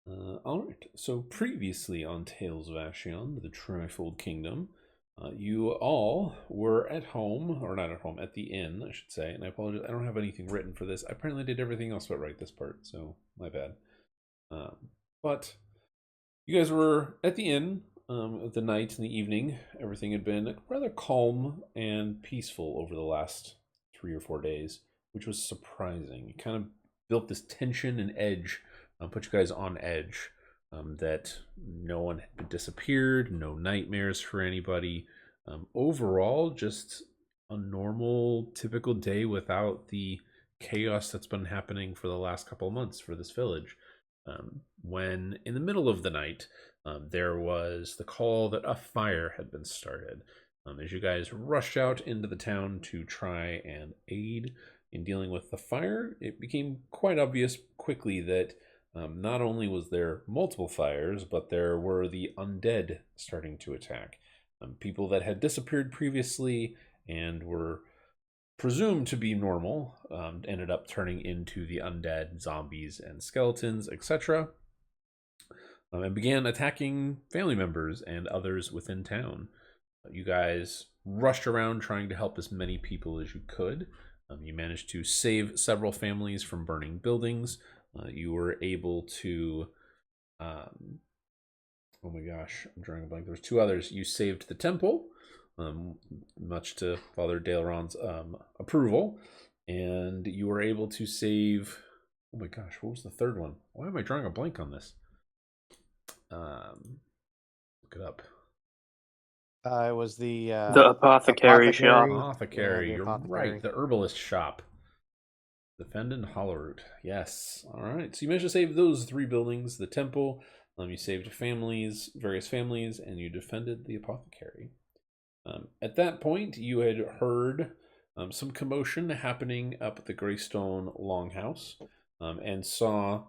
Alright, so previously on Tales of Ashion, the Trifold Kingdom, you all were at home, or not at home, at the inn, I should say, and I apologize, I don't have anything written for this. I apparently did everything else but write this part, so my bad. Um, but you guys were at the inn of the night and the evening. Everything had been rather calm and peaceful over the last 3 or 4 days, which was surprising. It kind of built this tension and edge, put you guys on edge. That no one had disappeared, no nightmares for anybody. Overall, just a normal, typical day without the chaos that's been happening for the last couple of months for this village. When in the middle of the night, there was the call that a fire had been started. As you guys rushed out into the town to try and aid in dealing with the fire, it became quite obvious quickly that not only was there multiple fires, but there were the undead starting to attack. People that had disappeared previously and were presumed to be normal ended up turning into the undead, zombies, and skeletons, etc., and began attacking family members and others within town. You guys rushed around trying to help as many people as you could. You managed to save several families from burning buildings. You were able to oh my gosh, I'm drawing a blank. There was two others. You saved the temple, much to Father Daleron's approval, and you were able to save. Oh my gosh, what was the third one? Why am I drawing a blank on this? Look it up. It was the apothecary shop. Apothecary, the you're apothecary. right. The herbalist shop. Defendant Hollowroot. Yes. All right. So you managed to save those three buildings, the temple. You saved various families, and you defended the apothecary. At that point, you had heard some commotion happening up at the Greystone Longhouse, and saw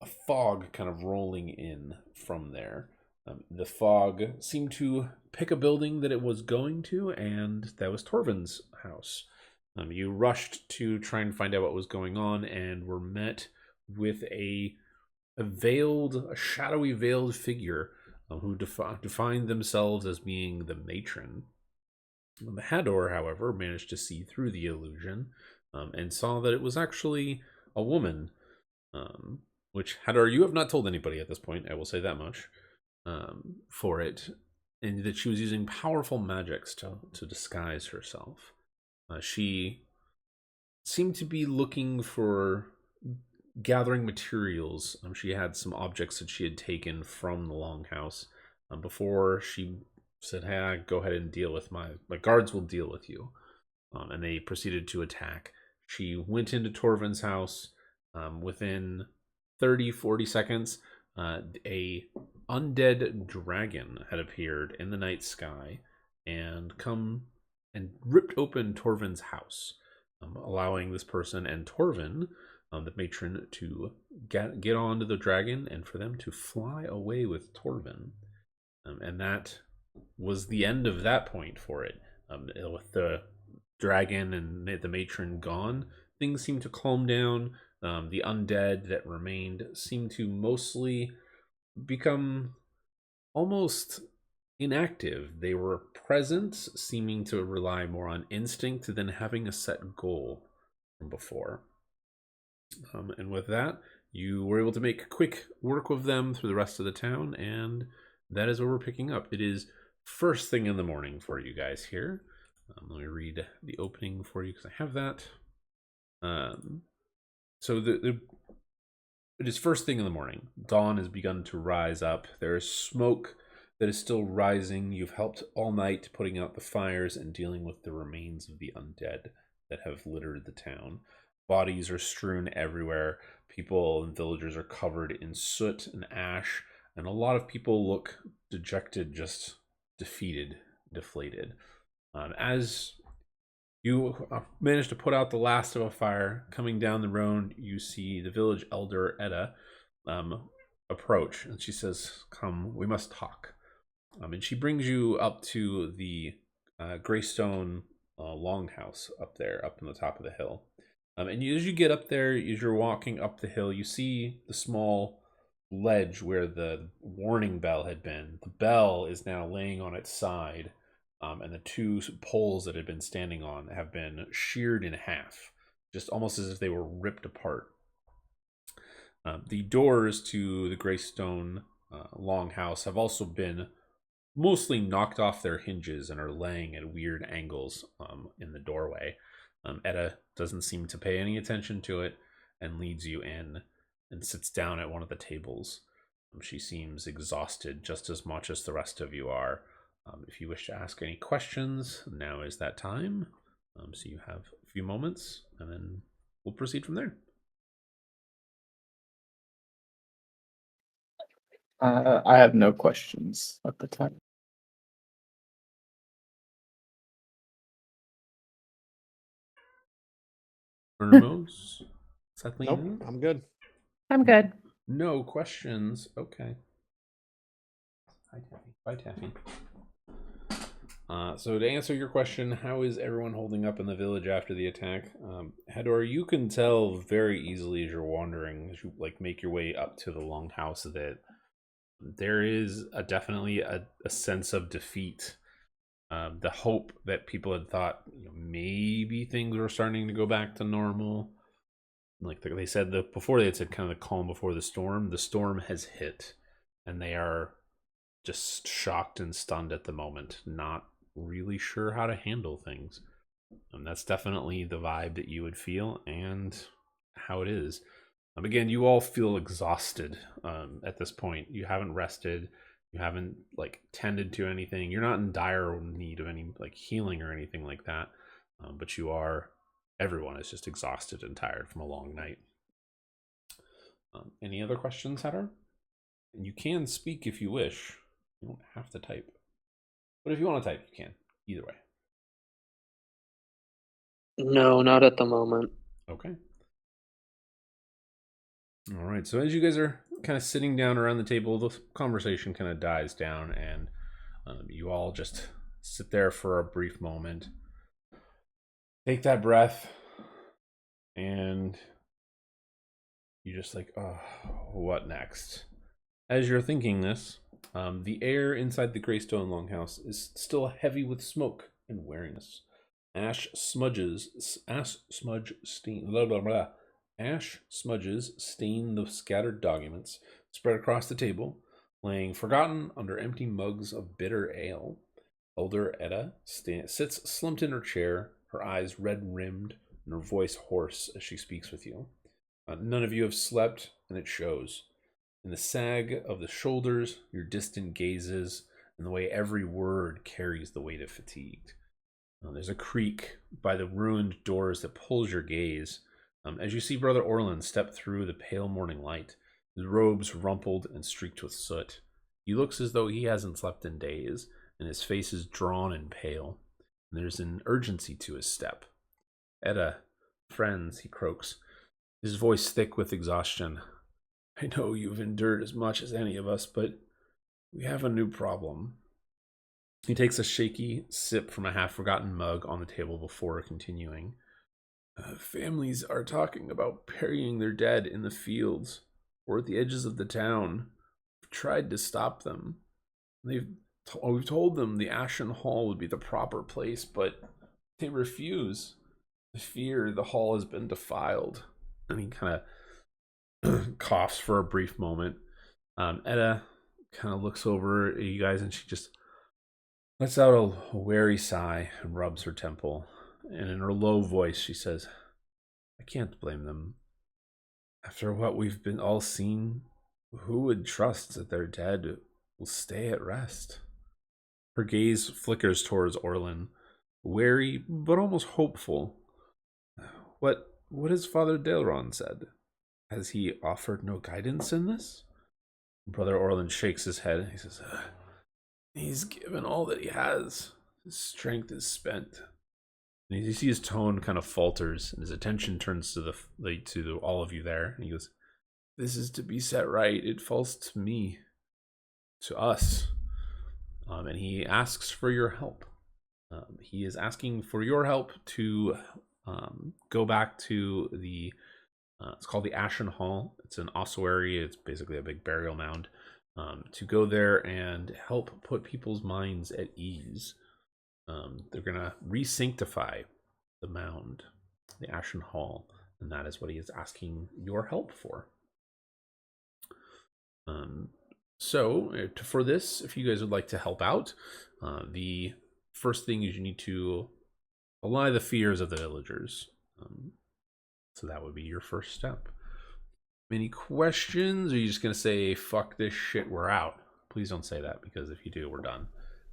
a fog kind of rolling in from there. The fog seemed to pick a building that it was going to, and that was Torvin's house. You rushed to try and find out what was going on, and were met with a shadowy veiled figure who defined themselves as being the matron. The Hador, however, managed to see through the illusion and saw that it was actually a woman. Which, Hador, you have not told anybody at this point, I will say that much, for it, and that she was using powerful magics to disguise herself. She seemed to be looking for gathering materials. She had some objects that she had taken from the Longhouse before she said, "Hey, go ahead and deal with my guards will deal with you." And they proceeded to attack. She went into Torvin's house. Within 30-40 seconds, a undead dragon had appeared in the night sky and come and ripped open Torvin's house, allowing this person and Torvin, the matron, to get onto the dragon and for them to fly away with Torvin. And that was the end of that point for it. With the dragon and the matron gone, things seemed to calm down. The undead that remained seemed to mostly become almost inactive. They were present, seeming to rely more on instinct than having a set goal from before. And with that, you were able to make quick work of them through the rest of the town, and that is where we're picking up. It is first thing in the morning for you guys here. Let me read the opening for you because I have that. So it is first thing in the morning. Dawn has begun to rise up. There is smoke that is still rising. You've helped all night putting out the fires and dealing with the remains of the undead that have littered the town. Bodies are strewn everywhere. People and villagers are covered in soot and ash, and a lot of people look dejected, just defeated, deflated. As you manage to put out the last of a fire, coming down the road, you see the village elder, Edda, approach, and she says, "Come, we must talk." And she brings you up to the Greystone Longhouse up there, up on the top of the hill. And as you get up there, as you're walking up the hill, you see the small ledge where the warning bell had been. The bell is now laying on its side, and the two poles that it had been standing on have been sheared in half, just almost as if they were ripped apart. The doors to the Greystone longhouse have also been mostly knocked off their hinges and are laying at weird angles in the doorway. Etta doesn't seem to pay any attention to it and leads you in and sits down at one of the tables. She seems exhausted just as much as the rest of you are. If you wish to ask any questions, now is that time. So you have a few moments, and then we'll proceed from there. I have no questions at the time. Ermos? Nope, I'm good. I'm good. No questions. Okay. Hi, Taffy. Bye, Taffy. So to answer your question, how is everyone holding up in the village after the attack? Hador, you can tell very easily as you're wandering, as you make your way up to the longhouse, that there is definitely a sense of defeat. The hope that people had thought maybe things were starting to go back to normal. Like they said, before they had said kind of the calm before the storm has hit, and they are just shocked and stunned at the moment, not really sure how to handle things. And that's definitely the vibe that you would feel and how it is. Again, you all feel exhausted at this point. You haven't rested. You haven't tended to anything. You're not in dire need of any healing or anything like that. But you are. Everyone is just exhausted and tired from a long night. Any other questions, Hadar? And you can speak if you wish. You don't have to type. But if you want to type, you can. Either way. No, not at the moment. Okay. All right. So as you guys are kind of sitting down around the table, the conversation kind of dies down, and you all just sit there for a brief moment. Take that breath, and you just oh, what next? As you're thinking this, the air inside the Greystone Longhouse is still heavy with smoke and wariness. Ash smudges stain the scattered documents spread across the table, laying forgotten under empty mugs of bitter ale. Elder Etta sits slumped in her chair, her eyes red-rimmed and her voice hoarse as she speaks with you. None of you have slept, and it shows. In the sag of the shoulders, your distant gazes, and the way every word carries the weight of fatigue. There's a creak by the ruined doors that pulls your gaze as you see Brother Orland step through the pale morning light, his robes rumpled and streaked with soot. He looks as though he hasn't slept in days, and his face is drawn and pale. And there's an urgency to his step. Etta, friends, he croaks, his voice thick with exhaustion. I know you've endured as much as any of us, but we have a new problem. He takes a shaky sip from a half-forgotten mug on the table before continuing. Families are talking about burying their dead in the fields or at the edges of the town. We've tried to stop them. We've told them the Ashen Hall would be the proper place, but they refuse. They fear the hall has been defiled. And he kind of coughs for a brief moment. Etta kind of looks over at you guys, and she just lets out a weary sigh and rubs her temple. And in her low voice, she says, I can't blame them. After what we've been all seen, who would trust that their dead will stay at rest? Her gaze flickers towards Orlin, wary but almost hopeful. What has Father Delron said? Has he offered no guidance in this? Brother Orlin shakes his head. He says, he's given all that he has. His strength is spent. And you see his tone kind of falters, and his attention turns to all of you there. And he goes, this is to be set right. It falls to me, to us. And he asks for your help. He is asking for your help to go back to the It's called the Ashen Hall. It's an ossuary. It's basically a big burial mound. To go there and help put people's minds at ease. They're going to re-sanctify the mound, the Ashen Hall, and that is what he is asking your help for. For this, if you guys would like to help out, the first thing is you need to allay the fears of the villagers. So that would be your first step. Any questions? Or are you just going to say, fuck this shit, we're out? Please don't say that, because if you do, we're done.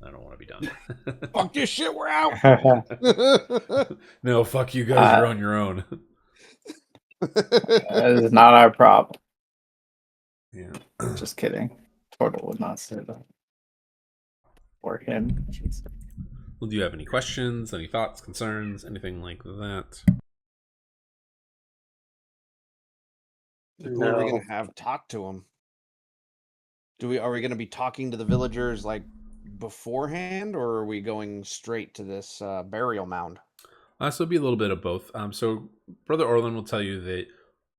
I don't want to be done. Fuck this shit, we're out. No, fuck you guys, you're on your own. That is not our problem. Yeah. Just kidding. Portal would not say that. Or him. Well, do you have any questions, any thoughts, concerns, anything like that? Who are we gonna have talk to them? Are we gonna be talking to the villagers like beforehand, or are we going straight to this burial mound? So it'll be a little bit of both. So Brother Orlin will tell you that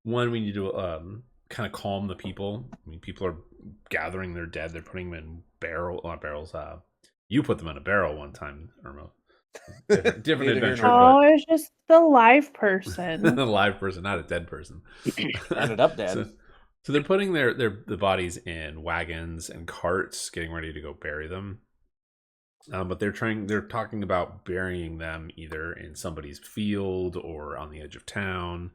one, we need to kind of calm the people. I mean, people are gathering their dead. They're putting them in barrels. You put them in a barrel one time, Irma. Different adventure. Oh, it's just the live person. A live person, not a dead person. Ended up dead. So they're putting the bodies in wagons and carts, getting ready to go bury them. But they're talking about burying them either in somebody's field or on the edge of town.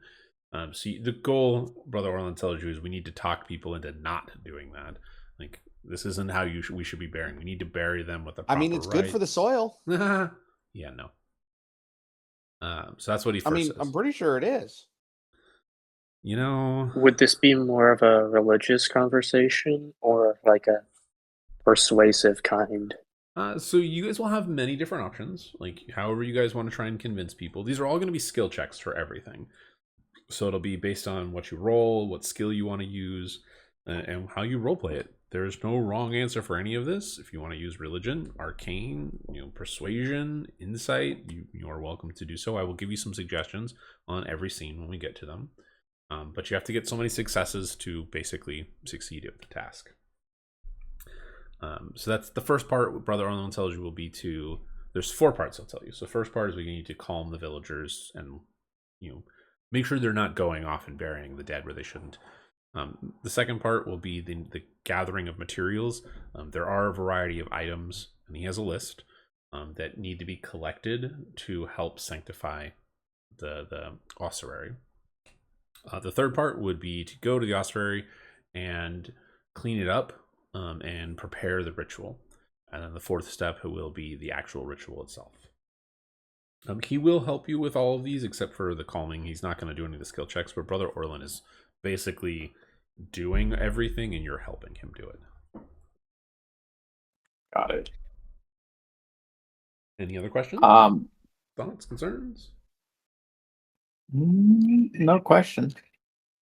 So the goal, Brother Orlin tells you, is we need to talk people into not doing that. Like, this isn't how we should be burying. We need to bury them with the proper it's good for the soil. Yeah, no. So that's what he first says. I'm pretty sure it is. You know, would this be more of a religious conversation or like a persuasive kind? So you guys will have many different options, like however you guys want to try and convince people. These are all going to be skill checks for everything. So it'll be based on what you roll, what skill you want to use, and how you roleplay it. There's no wrong answer for any of this. If you want to use religion, arcane, persuasion, insight, you are welcome to do so. I will give you some suggestions on every scene when we get to them. But you have to get so many successes to basically succeed at the task. So that's the first part. What Brother Orlin tells you will be there's 4 parts I'll tell you. So the first part is we need to calm the villagers and make sure they're not going off and burying the dead where they shouldn't. The second part will be the gathering of materials. There are a variety of items, and he has a list that need to be collected to help sanctify the ossuary. The third part would be to go to the ossuary and clean it up and prepare the ritual. And then the fourth step will be the actual ritual itself. He will help you with all of these except for the calming. He's not going to do any of the skill checks, but Brother Orlin is basically doing everything and you're helping him do it. Got it. Any other questions? Thoughts, concerns? No question.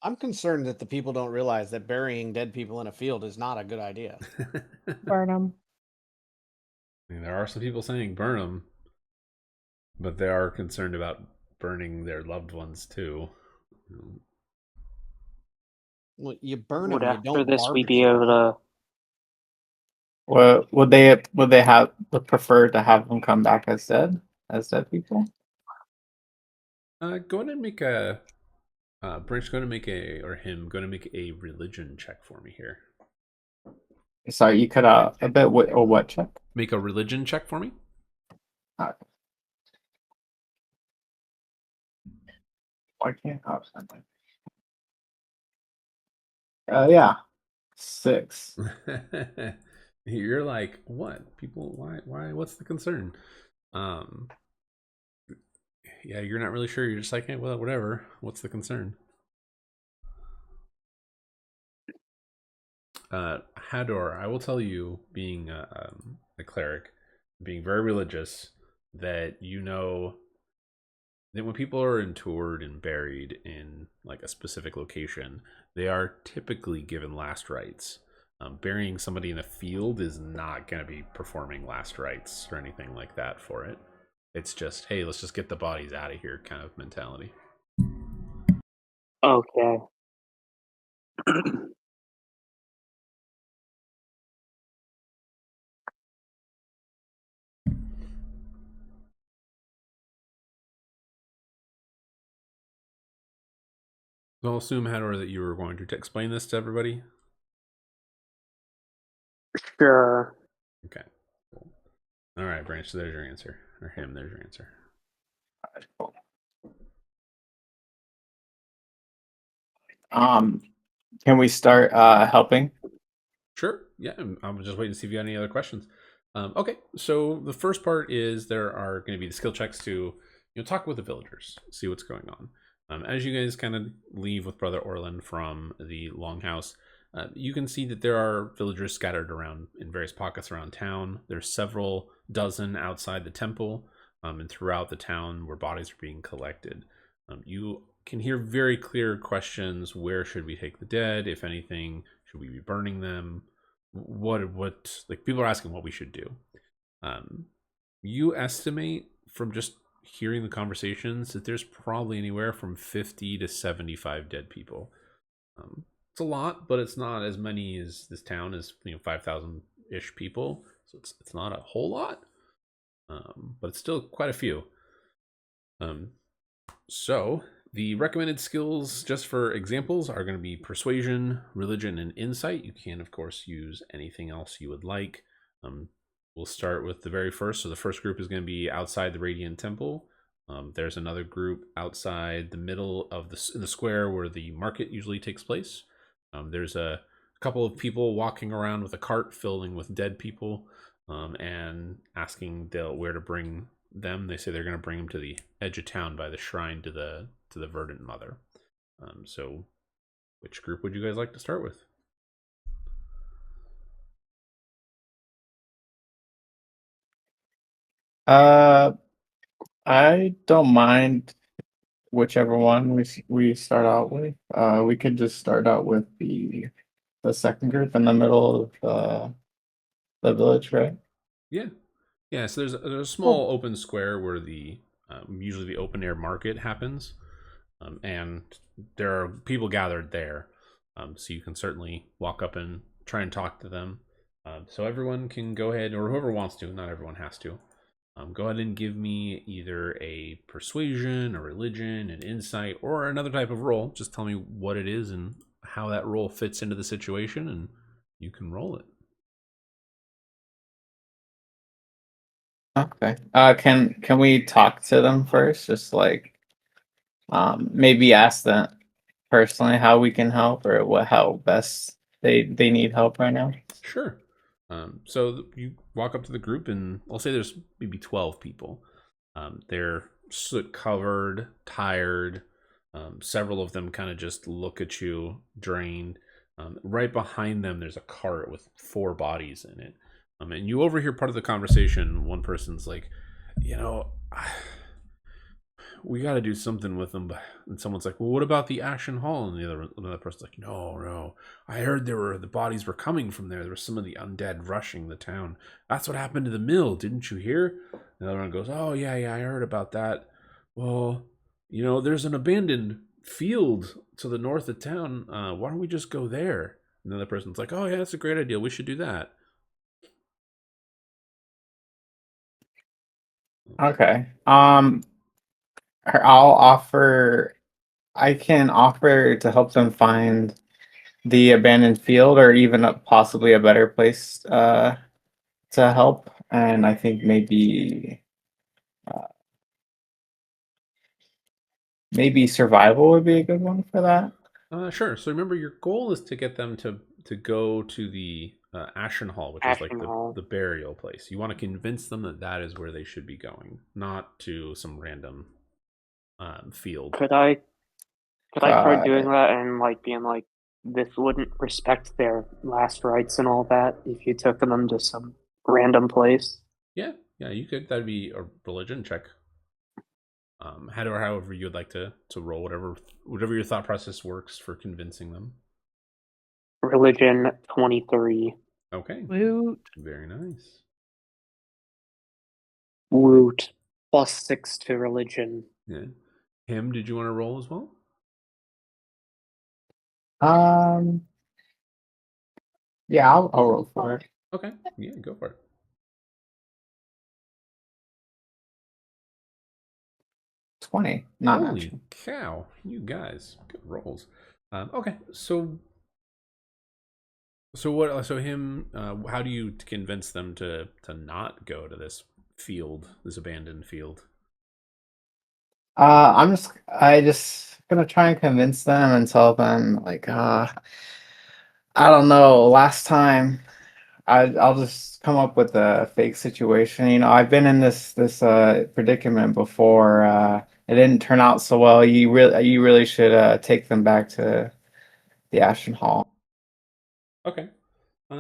I'm concerned that the people don't realize that burying dead people in a field is not a good idea. Burn them. I mean, there are some people saying burn them, but they are concerned about burning their loved ones too. Well, you burn Would them. after You don't this we be barbecue. able to? Well, would would prefer to have them come back as dead people? Go ahead and make a Brink's going to make a religion check for me here. Sorry, you cut out a bit. What check? Make a religion check for me. Why can't I have something? Yeah, 6. You're like, what? People, why? What's the concern? Yeah, you're not really sure. You're just like, hey, well, whatever. What's the concern? Hador, I will tell you, being a cleric, being very religious, that that when people are interred and buried in like a specific location, they are typically given last rites. Burying somebody in a field is not going to be performing last rites or anything like that for it. It's just, hey, let's just get the bodies out of here kind of mentality. Okay. So I'll assume, Hador, that you were going to explain this to everybody. Sure. Okay. Cool. All right, Branch. So there's your answer, or him. There's your answer. Cool. Can we start helping? Sure. Yeah, I'm just waiting to see if you got any other questions. Okay, so the first part is there are going to be the skill checks to talk with the villagers, see what's going on. As you guys kind of leave with Brother Orlin from the Longhouse, you can see that there are villagers scattered around in various pockets around town. There's several dozen outside the temple, and throughout the town where bodies are being collected. You can hear very clear questions: where should we take the dead? If anything, should we be burning them? What like people are asking what we should do. You estimate from just hearing the conversations that there's probably anywhere from 50 to 75 dead people. It's a lot, but it's not as many as this town is, 5,000 ish people. So it's not a whole lot, but it's still quite a few. So the recommended skills, just for examples, are going to be persuasion, religion, and insight. You can, of course, use anything else you would like. We'll start with the very first. So the first group is going to be outside the Radiant Temple. There's another group outside the middle of the square where the market usually takes place. There's a couple of people walking around with a cart filling with dead people, and asking where to bring them. They say they're going to bring them to the edge of town by the shrine to the Verdant Mother. So, which group would you guys like to start with? I don't mind whichever one we start out with. We could just start out with the second group in the middle of the village, right? Yeah, yeah. So there's a Cool. small open square where the usually the open air market happens, and there are people gathered there. So you can certainly walk up and try and talk to them. So everyone can go ahead, or whoever wants to. Not everyone has to. Go ahead and give me either a persuasion, a religion, an insight, or another type of roll. Just tell me what it is and how that roll fits into the situation, and you can roll it. Okay. Can we talk to them first? Just like maybe ask them personally how we can help or how best they need help right now. Sure. So you walk up to the group, and I'll say there's maybe 12 people. They're soot covered, tired. Several of them kind of just look at you, drained. Right behind them, there's a cart with 4 bodies in it. And you overhear part of the conversation. One person's like, you know, we got to do something with them. And someone's like, well, what about the Ashen Hall? And another person's like, no, I heard the bodies were coming from there. There were some of the undead rushing the town. That's what happened to the mill. Didn't you hear? And the other one goes, oh yeah, I heard about that. Well, there's an abandoned field to the north of town. Why don't we just go there? And the other person's like, oh yeah, that's a great idea. We should do that. Okay. I'll offer. I can offer to help them find the abandoned field, or even possibly a better place to help. And I think uh, maybe survival would be a good one for that. Sure. So remember, your goal is to get them to go to the Ashen Hall, which is like Ashen Hall. the burial place. You want to convince them that that is where they should be going, not to some random field. Could I try Got doing it. that and like being like this wouldn't respect their last rites and all that if you took them to some random place? Yeah, you could. That'd be a religion check. However you'd like to roll, whatever your thought process works for convincing them. Religion 23. Okay. Woot. Very nice. Woot. +6 to religion. Yeah. Him, did you want to roll as well? Um, yeah, I'll roll for it. Okay, yeah, go for it. 20, not Holy natural. cow, you guys, good rolls. Okay, so what? So him. How do you convince them to not go to this field, this abandoned field? I just gonna try and convince them and tell them like, I don't know. Last time, I'll just come up with a fake situation. You know, I've been in this predicament before. It didn't turn out so well. You really should take them back to the Ashton Hall. Okay.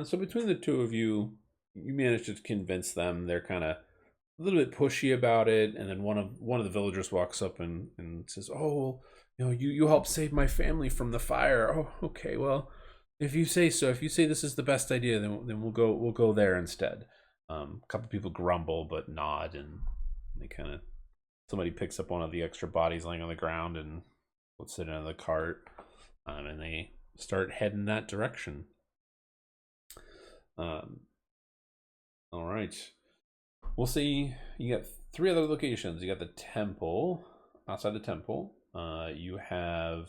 So between the two of you, you manage to convince them. They're kind of a little bit pushy about it, and then one of the villagers walks up and says, "Oh, well, you helped save my family from the fire. Oh, okay. Well, if you say so, if you say this is the best idea, then we'll go there instead." A couple people grumble but nod, and they kind of somebody picks up one of the extra bodies laying on the ground and puts it in the cart, and they start heading that direction. Um, all right. We'll see. You got 3 other locations. You got the temple, outside the temple. You have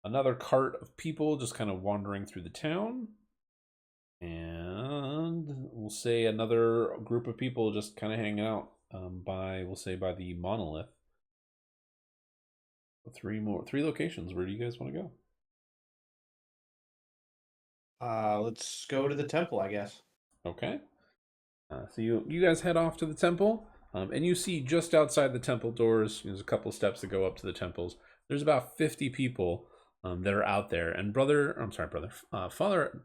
another cart of people just kind of wandering through the town. And we'll say another group of people just kind of hanging out by the monolith. 3 locations. Where do you guys want to go? Let's go to the temple, I guess. Okay. So you guys head off to the temple, and you see just outside the temple doors. There's a couple steps that go up to the temples. There's about 50 people that are out there, and Father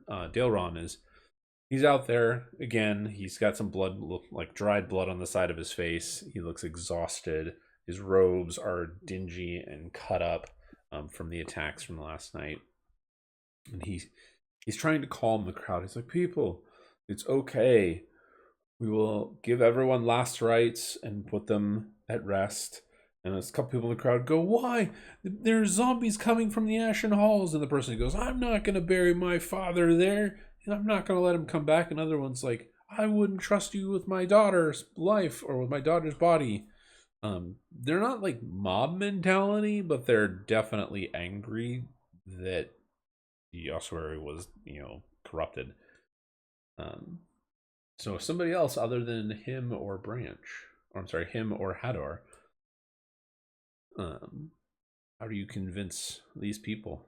Daleron he's out there again. He's got some blood, like dried blood, on the side of his face. He looks exhausted. His robes are dingy and cut up from the attacks from last night, and he's trying to calm the crowd. He's like, "People, it's okay. We will give everyone last rites and put them at rest." And there's a couple people in the crowd go, "Why? There's zombies coming from the Ashen Halls." And the person goes, "I'm not going to bury my father there. And I'm not going to let him come back." Another one's like, "I wouldn't trust you with my daughter's life or with my daughter's body." They're not like mob mentality, but they're definitely angry that the ossuary was, corrupted. So somebody else other than him or him or Hador, how do you convince these people?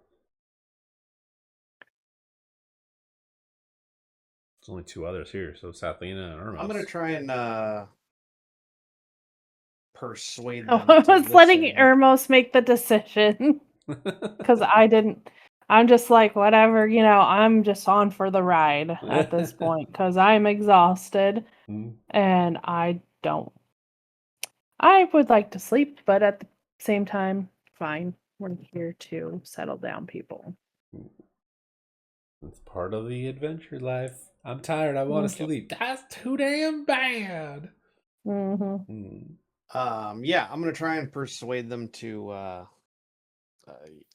There's only 2 others here, so Sathlina and Irma. I'm gonna try and persuade I them to was letting listen. Ermos make the decision because I didn't. I'm just like, whatever, I'm just on for the ride at this point because I'm exhausted and I would like to sleep, but at the same time, fine. We're here to settle down people. It's part of the adventure life. I'm tired. I want to sleep. That's too damn bad. Mm-hmm. Yeah, I'm gonna try and persuade them to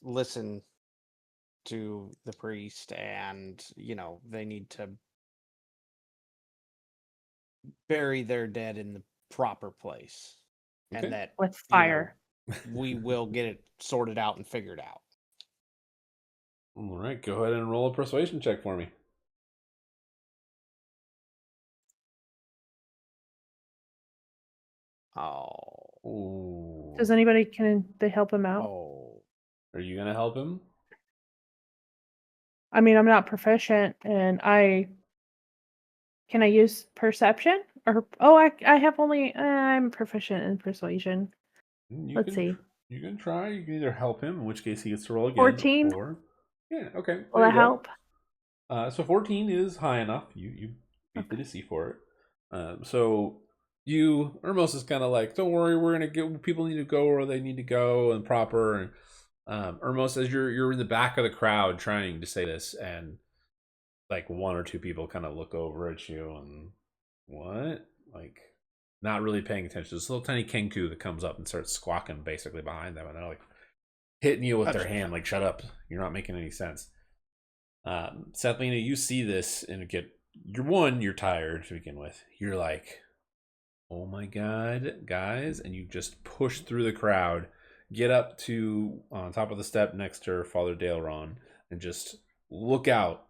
listen to the priest, and they need to bury their dead in the proper place, Okay. and that With fire. we will get it sorted out and figured out. All right, go ahead and roll a persuasion check for me. Oh. Ooh. Can they help him out? Oh. Are you gonna help him? I mean, I'm not proficient, and can I use perception? Or I have only I'm proficient in persuasion. Let's see. You can try. You can either help him, in which case he gets to roll again, 14. or yeah, okay. Will There that you go. help? So 14 is high enough. You beat the DC for it. So Ermos is kind of like, "Don't worry, we're gonna get people need to go where they need to go and proper." And Ermos, as you're in the back of the crowd trying to say this, and like 1 or 2 people kind of look over at you and what, like, not really paying attention. This little tiny kenku that comes up and starts squawking basically behind them, and they're like, hitting you with their hand, like, shut up. You're not making any sense. Sathlina, you see this and you're tired to begin with. You're like, oh my god, guys, and you just push through the crowd, get up to on top of the step next to Father Daleron, and just look out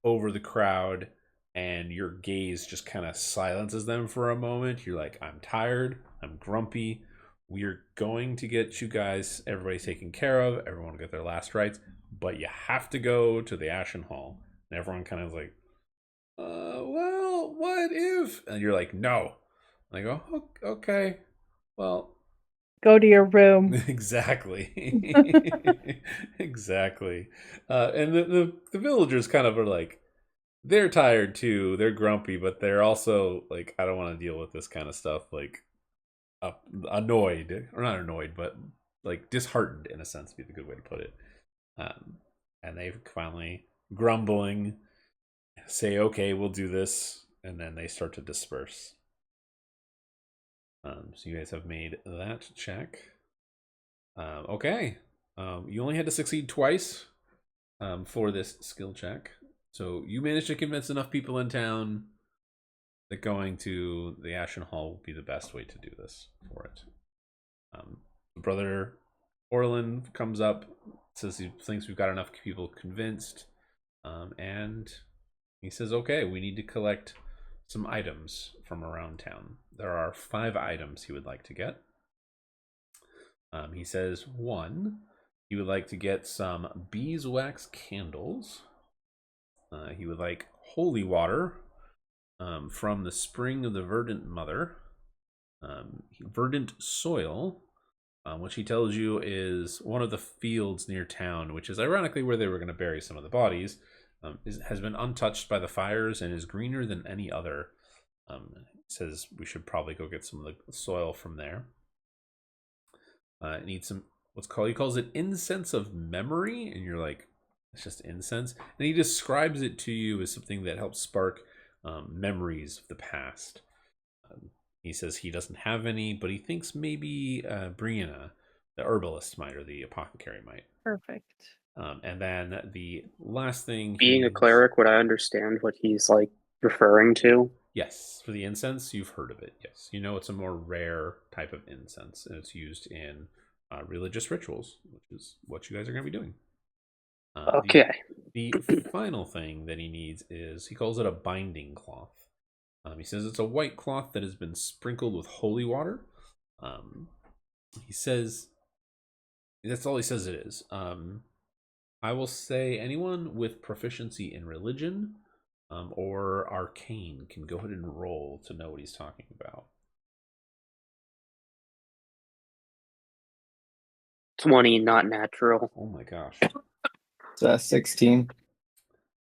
over the crowd, and your gaze just kind of silences them for a moment. You're like, I'm tired, I'm grumpy. We're going to get you guys, everybody taken care of, everyone will get their last rites, but you have to go to the Ashen Hall. And everyone kind of is like, well, what if? And you're like, no. And I go, okay, well. Go to your room. Exactly. Exactly. And the villagers kind of are like, they're tired too. They're grumpy, but they're also like, I don't want to deal with this kind of stuff. Like, annoyed, or not annoyed, but like disheartened in a sense, would be the good way to put it. And they finally, grumbling, say, okay, we'll do this, and then they start to disperse. So you guys have made that check. Okay. You only had to succeed twice for this skill check. So you managed to convince enough people in town that going to the Ashen Hall will be the best way to do this for it. Brother Orlin comes up, says he thinks we've got enough people convinced, and he says, okay, we need to collect some items from around town. There are 5 items he would like to get. He says, 1, he would like to get some beeswax candles. He would like holy water from the spring of the Verdant Mother. Verdant soil, which he tells you is one of the fields near town, which is ironically where they were going to bury some of the bodies, has been untouched by the fires and is greener than any other. Says we should probably go get some of the soil from there. Need some he calls it incense of memory, and you're like, it's just incense. And he describes it to you as something that helps spark memories of the past. He says he doesn't have any, but he thinks maybe Brianna, the herbalist, might, or the apothecary might. Perfect. And then the last thing, Being a cleric, would I understand what he's like referring to? Yes, for the incense, you've heard of it. Yes, you know it's a more rare type of incense, and it's used in religious rituals, which is what you guys are going to be doing. Okay. The final thing that he needs is, he calls it a binding cloth. He says it's a white cloth that has been sprinkled with holy water. He says, that's all he says it is. I will say anyone with proficiency in religion or arcane can go ahead and roll to know what he's talking about. 20, not natural. Oh my gosh. It's 16.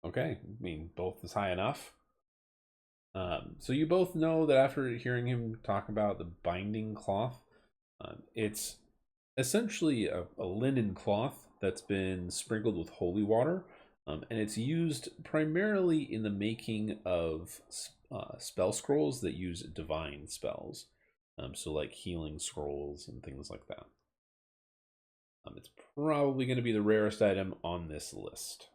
Okay, I mean, both is high enough. So you both know that after hearing him talk about the binding cloth, it's essentially a linen cloth that's been sprinkled with holy water, and it's used primarily in the making of spell scrolls that use divine spells, so like healing scrolls and things like that. It's probably going to be the rarest item on this list.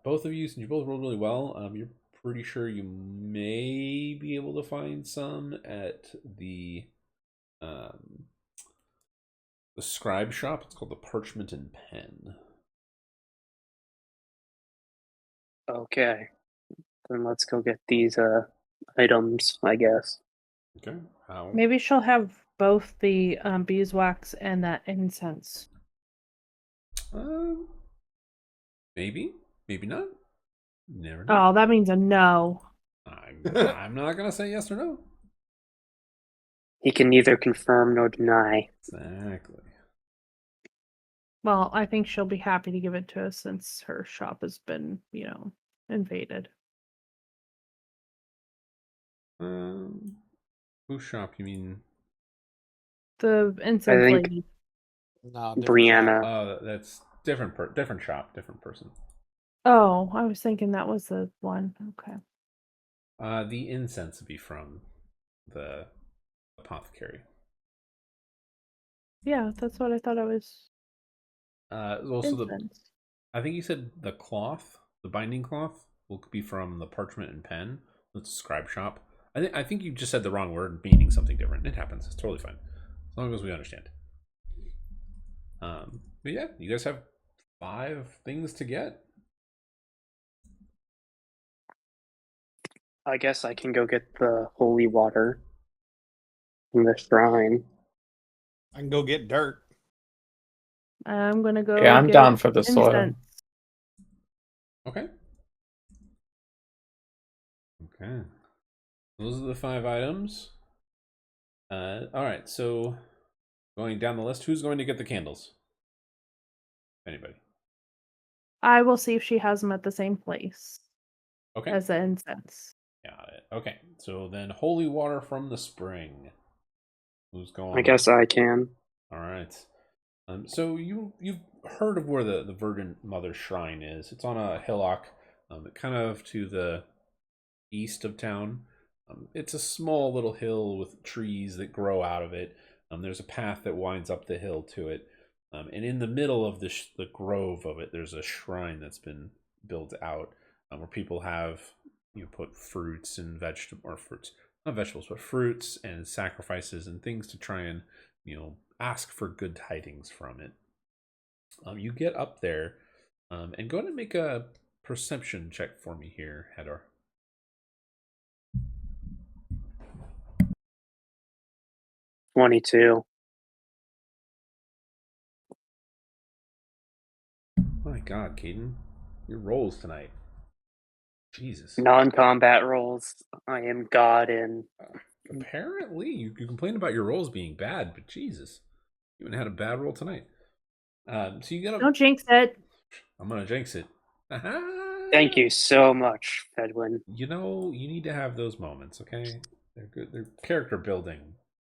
Both of you, since you both rolled really well, you're pretty sure you may be able to find some at the scribe shop. It's called the Parchment and Pen. Okay. Then let's go get these items, I guess. Okay. How? Maybe she'll have both the beeswax and that incense. Maybe. Maybe not. Never know. Oh, that means a no. I'm not gonna say yes or no. He can neither confirm nor deny. Exactly. Well, I think she'll be happy to give it to us since her shop has been, invaded. Whose shop? You mean? The incense I think lady. No, Brianna. Oh, that's different shop, different person. Oh, I was thinking that was the one. Okay. The incense would be from the apothecary. Yeah, that's what I thought it was. Also, Incense. I think you said the cloth, the binding cloth, will be from the parchment and pen. It's a scribe shop. I think you just said the wrong word, meaning something different. It happens. It's totally fine, as long as we understand. But yeah, you guys have 5 things to get. I guess I can go get the holy water from the shrine. I can go get dirt. I'm gonna go. Yeah, I'm get down for the soil. incense. Okay. Okay. Those are the 5 items. All right, so going down the list, who's going to get the candles? Anybody? I will see if she has them at the same place Okay. as the incense. Got it. Okay, so then holy water from the spring. Who's going? I guess I can. All right. So you've heard of where the Verdant Mother Shrine is. It's on a hillock, kind of to the east of town. It's a small little hill with trees that grow out of it. There's a path that winds up the hill to it, and in the middle of the grove of it, there's a shrine that's been built out, where people have put fruits and fruits, not vegetables, but fruits and sacrifices and things to try and ask for good tidings from it. You get up there, and go ahead and make a perception check for me here, Hedor. 22. My God, Caden, your rolls tonight. Jesus. Non-combat rolls. I am God in. Apparently, you complained about your rolls being bad, but Jesus, you haven't had a bad roll tonight. So you gotta. Don't jinx it. I'm gonna jinx it. Thank you so much, Fedwin. You need to have those moments, okay? They're good. They're character building.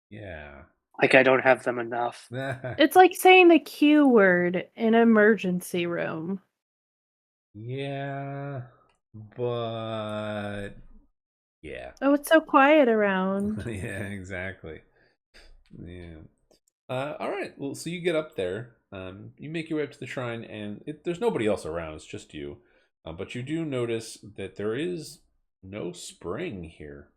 Yeah. Like I don't have them enough. It's like saying the Q word in an emergency room. Yeah, but yeah. Oh, it's so quiet around. Yeah, exactly. Yeah. All right. Well, so you get up there. You make your way up to the shrine, and there's nobody else around. It's just you. But you do notice that there is no spring here.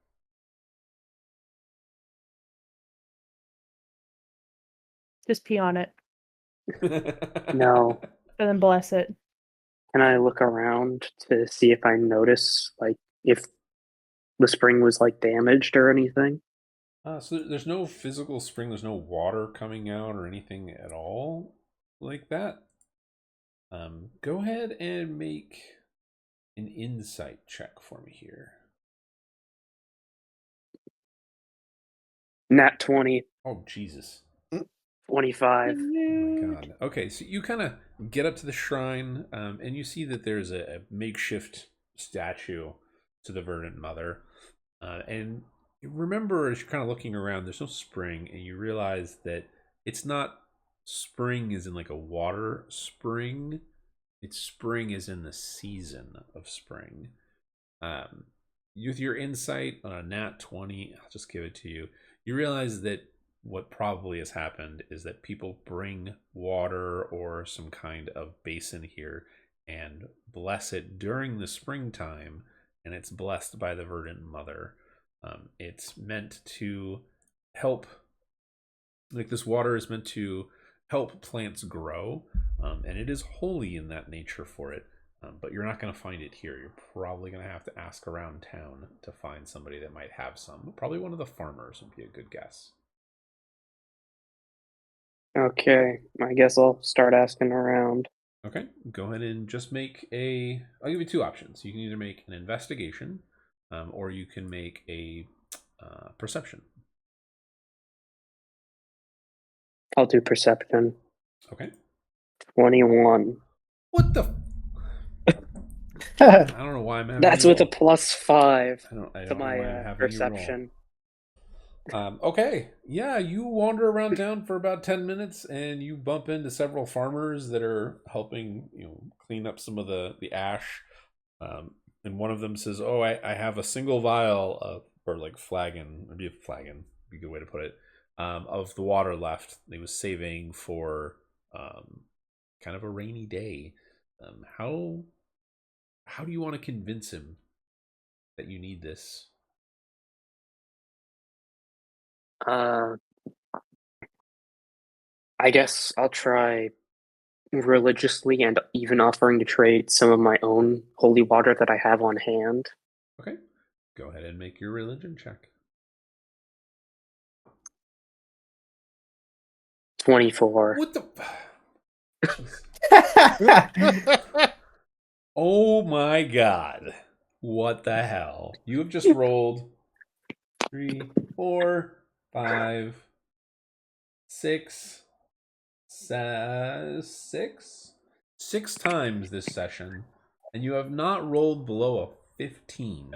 Just pee on it. No. And then bless it. Can I look around to see if I notice, like, if the spring was, like, damaged or anything? So there's no physical spring. There's no water coming out or anything at all like that. Go ahead and make an insight check for me here. Nat 20. Oh, Jesus. 25. Oh my God. Okay, so you kind of get up to the shrine, and you see that there's a makeshift statue to the Verdant Mother. And you remember, as you're kind of looking around, there's no spring, and you realize that it's not spring as in like a water spring. It's spring as in the season of spring. With your insight on a nat 20, I'll just give it to you. You realize that what probably has happened is that people bring water or some kind of basin here and bless it during the springtime, and it's blessed by the Verdant Mother. It's meant to help, like this water is meant to help plants grow, and it is holy in that nature for it. But you're not going to find it here. You're probably going to have to ask around town to find somebody that might have some. Probably one of the farmers would be a good guess. Okay, I guess I'll start asking around. Okay, go ahead and just make a... I'll give you 2 options. You can either make an investigation, or you can make a perception. I'll do perception. Okay. 21. What the... I don't know why I'm having That's you with a roll. +5 I don't to know why I'm my having perception. you roll. Okay, yeah, you wander around town for about 10 minutes, and you bump into several farmers that are helping clean up some of the ash. And one of them says, "Oh, I have a single vial of," or like flagon, maybe a flagon, be a good way to put it, of the water left. He was saving for kind of a rainy day. How do you want to convince him that you need this? I guess I'll try religiously and even offering to trade some of my own holy water that I have on hand. Okay. Go ahead and make your religion check. 24. What the? Oh my god. What the hell? You have just rolled 3, 4, 5, 6, 6 times this session, and you have not rolled below a 15.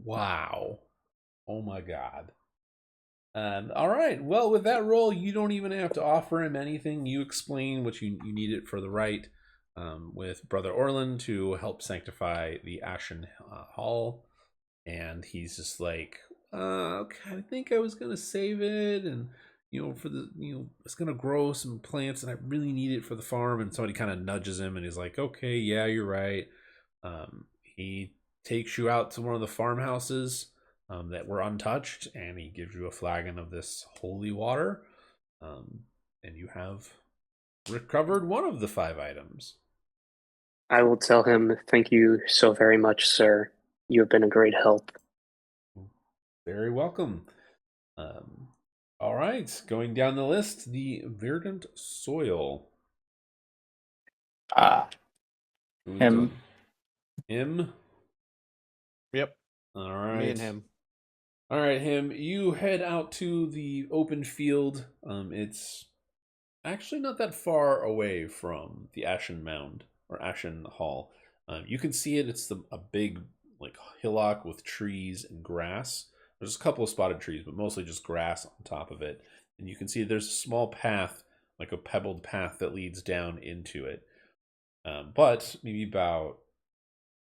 Wow. Oh my god. All right. Well, with that roll, you don't even have to offer him anything. You explain what you need it for the rite with Brother Orland to help sanctify the Ashen Hall. And he's just like, okay, I think I was going to save it. And, for the, it's going to grow some plants and I really need it for the farm. And somebody kind of nudges him and he's like, okay, yeah, you're right. He takes you out to one of the farmhouses that were untouched, and he gives you a flagon of this holy water, and you have recovered one of the 5 items. I will tell him, thank you so very much, sir. You have been a great help. Very welcome. All right, going down the list, the verdant soil. Who's Him. doing? Him? Yep. All right. Me and him. All right, him. You head out to the open field. It's actually not that far away from the Ashen Mound or Ashen Hall. You can see it. It's a big hillock with trees and grass. There's a couple of spotted trees, but mostly just grass on top of it. And you can see there's a small path, like a pebbled path that leads down into it. But maybe about,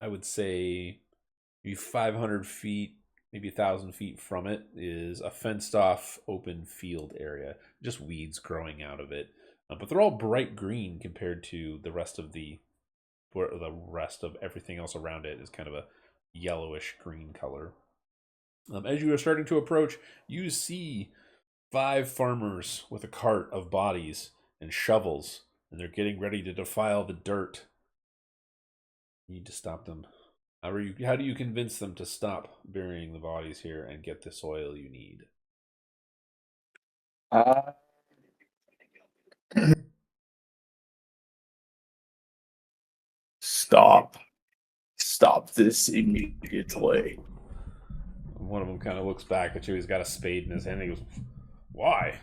I would say, maybe 500 feet, maybe 1,000 feet from it is a fenced off open field area, just weeds growing out of it. But they're all bright green compared to the rest of everything else around it is kind of a yellowish green color. As you are starting to approach, you see 5 farmers with a cart of bodies and shovels, and they're getting ready to defile the dirt. You need to stop them. How do you convince them to stop burying the bodies here and get the soil you need? Stop this immediately. One of them kind of looks back at you. He's got a spade in his hand. He goes, "Why?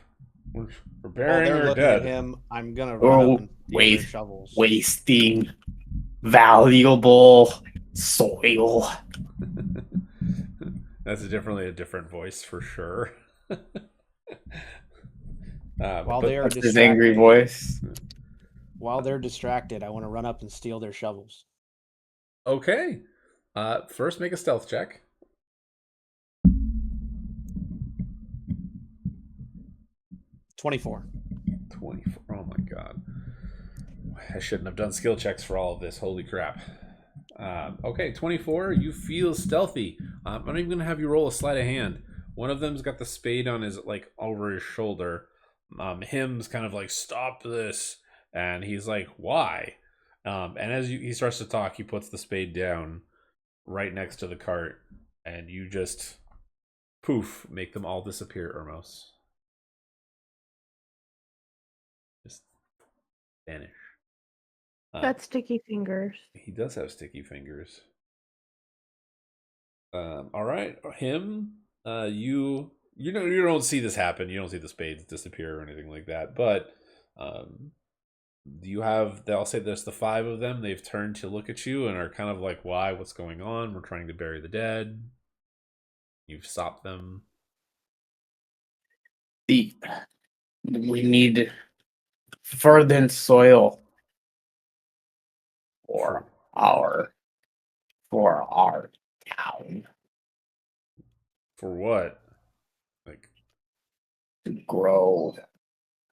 We're burying they're our looking dead." at him. I'm gonna run up and steal their shovels. Wasting valuable soil. That's definitely a different voice for sure. While but they are That's his distracted, angry voice. While they're distracted, I want to run up and steal their shovels. Okay. First, make a stealth check. 24. 24. Oh my god. I shouldn't have done skill checks for all of this. Holy crap. Okay, 24. You feel stealthy. I'm not even going to have you roll a sleight of hand. One of them's got the spade on his, over his shoulder. Him's kind of like, stop this. And he's like, why? And as he starts to talk, he puts the spade down right next to the cart. And you just, poof, make them all disappear, Ermos. Just vanish. Got sticky fingers. He does have sticky fingers. All right, him. You don't see this happen. You don't see the spades disappear or anything like that. But you have. I'll say there's the 5 of them. They've turned to look at you and are kind of like, "Why? What's going on? We're trying to bury the dead." You've stopped them. We need verdant soil for our town. For what? to grow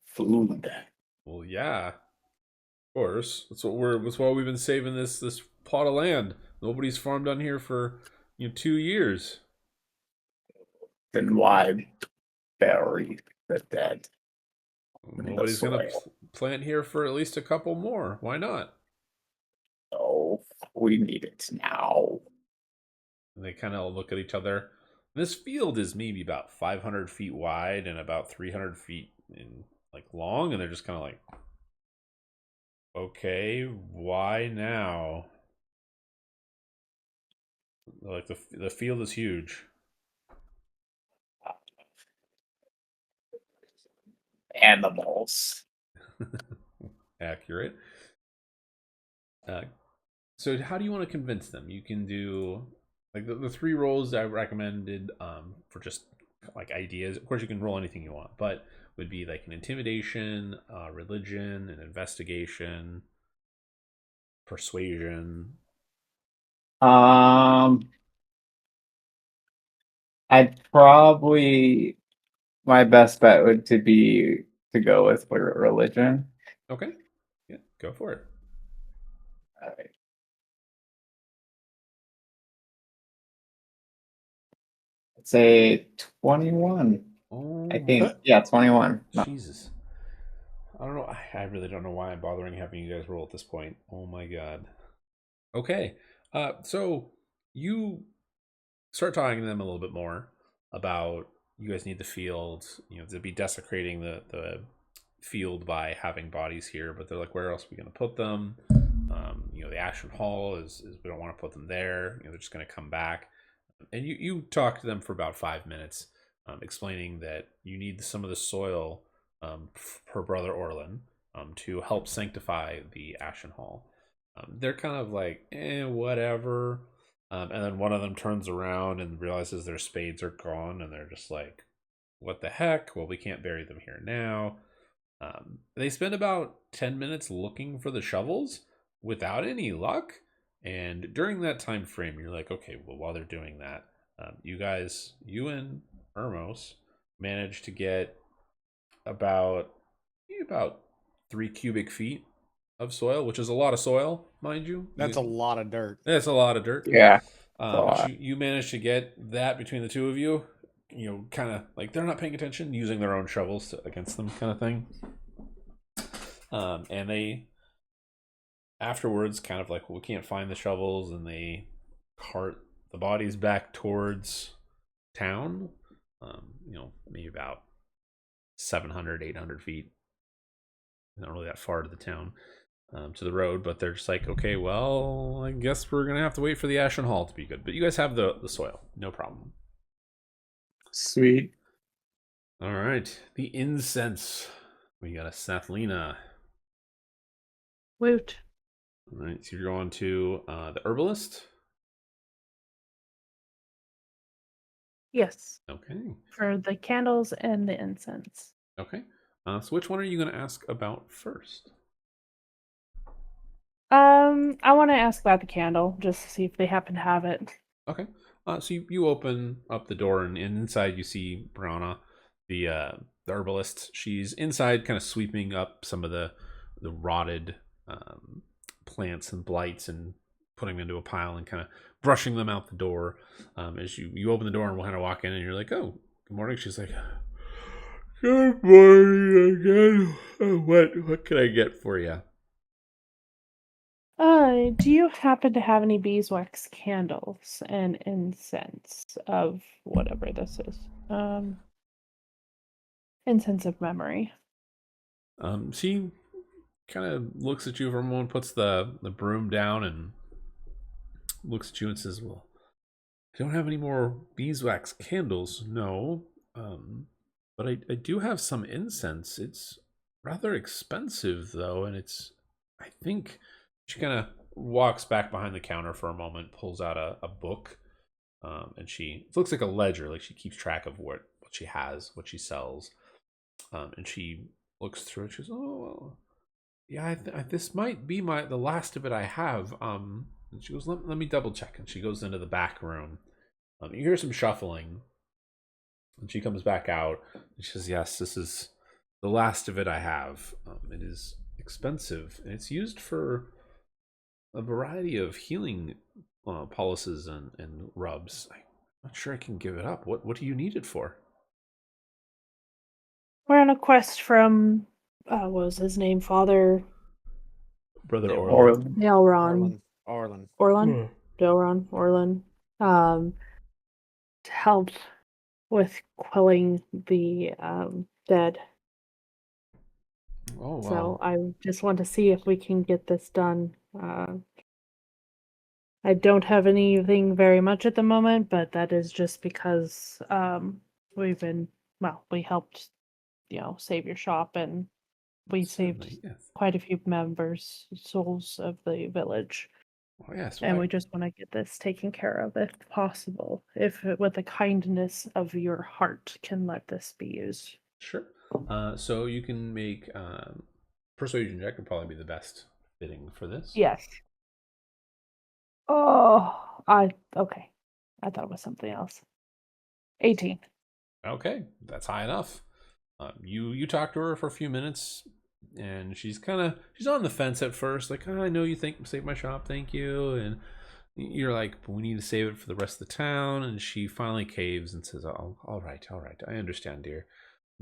food. Well, yeah, of course. That's why we've been saving this plot of land. Nobody's farmed on here for 2 years. Then why bury the dead? Nobody's gonna plant here for at least a couple more. Why not? Oh, we need it now. And they kind of look at each other. This field is maybe about 500 feet wide and about 300 feet in long, and they're just kind of like, okay, why now? Like the field is huge. Animals. Accurate. So how do you want to convince them? You can do the 3 rolls I recommended for just ideas. Of course, you can roll anything you want, but would be an intimidation, religion, an investigation, persuasion. I'd probably, my best bet would be to go with religion. Okay, yeah, go for it. All right. Let's say 21. Oh, I think, yeah, 21. Jesus. I don't know. I really don't know why I'm bothering having you guys roll at this point. Oh my god. Okay. So you start talking to them a little bit more about you guys need the field, to be desecrating the field by having bodies here, but they're like, where else are we going to put them? The Ashen Hall is we don't want to put them there. They're just going to come back. And you talk to them for about 5 minutes, explaining that you need some of the soil per Brother Orlin to help sanctify the Ashen Hall. They're kind of like, whatever. And then one of them turns around and realizes their spades are gone, and they're just like, what the heck? Well, we can't bury them here now. They spend about 10 minutes looking for the shovels without any luck. And during that time frame, you're like, okay, well, while they're doing that, you and Ermos managed to get about 3 cubic feet of soil, which is a lot of soil, mind you. That's a lot of dirt. That's a lot of dirt. Yeah. You managed to get that between the two of you. Kind of they're not paying attention, using their own shovels against them, kind of thing. And they afterwards kind of well, we can't find the shovels, and they cart the bodies back towards town. Maybe about 700, 800 feet. Not really that far to the town, to the road, but they're just like, okay, well, I guess we're gonna have to wait for the Ashen Hall to be good. But you guys have the soil, no problem. Sweet. All right, the incense. We got a Sathlina. Woot. All right, so you're going to the herbalist. Yes. Okay. For the candles and the incense. Okay. So which one are you going to ask about first? I want to ask about the candle, just to see if they happen to have it. Okay. So you open up the door, and inside you see Brana, the herbalist. She's inside, kind of sweeping up some of the rotted plants and blights and putting them into a pile and kind of brushing them out the door. As you open the door and kind of walk in, and you're like, oh, good morning. She's like, good morning again. What can I get for you? Do you happen to have any beeswax candles and incense of whatever this is? Incense of memory. She kind of looks at you for a moment, puts the broom down, and looks at you and says, well, I don't have any more beeswax candles, no. But I do have some incense. It's rather expensive, though, and I think she kind of walks back behind the counter for a moment, pulls out a book, and it looks like a ledger, like she keeps track of what she has, what she sells. And she looks through it. She goes, oh, well, yeah, this might be the last of it I have. And she goes, let me double check. And she goes into the back room. You hear some shuffling. And she comes back out and she says, yes, this is the last of it I have. It is expensive, and it's used for a variety of healing policies and rubs. I'm not sure I can give it up. What do you need it for? We're on a quest from, what was his name? Father Brother Orlin. Elron. Orlin. Orlin? Delron? Orlin. To help with quelling the dead. Oh, wow. So I just want to see if we can get this done. I don't have anything very much at the moment, but that is just because we helped, save your shop, and we saved Certainly, yes. quite a few members, souls of the village. Oh, yes. And we just want to get this taken care of if possible. If with the kindness of your heart can let this be used. Sure. So you can make persuasion check would probably be the best fitting for this. Yes. Oh, okay. I thought it was something else. 18. Okay, that's high enough. You talk to her for a few minutes, and she's on the fence at first, like, oh, I know you think save my shop, thank you, and you're like, but we need to save it for the rest of the town. And she finally caves and says, oh, all right, I understand, dear.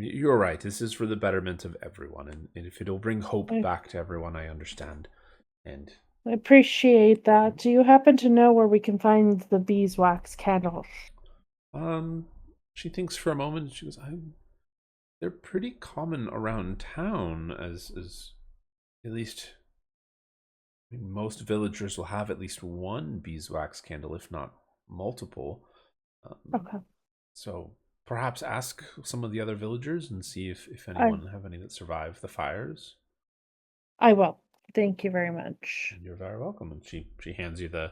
You're right. This is for the betterment of everyone, and if it'll bring hope back to everyone, I understand. And I appreciate that. Do you happen to know where we can find the beeswax candles? She thinks for a moment. She goes, they're pretty common around town, as at least. I mean, most villagers will have at least one beeswax candle, if not multiple. Okay. So perhaps ask some of the other villagers and see if anyone have any that survive the fires. I will. Thank you very much. And you're very welcome. And she hands you the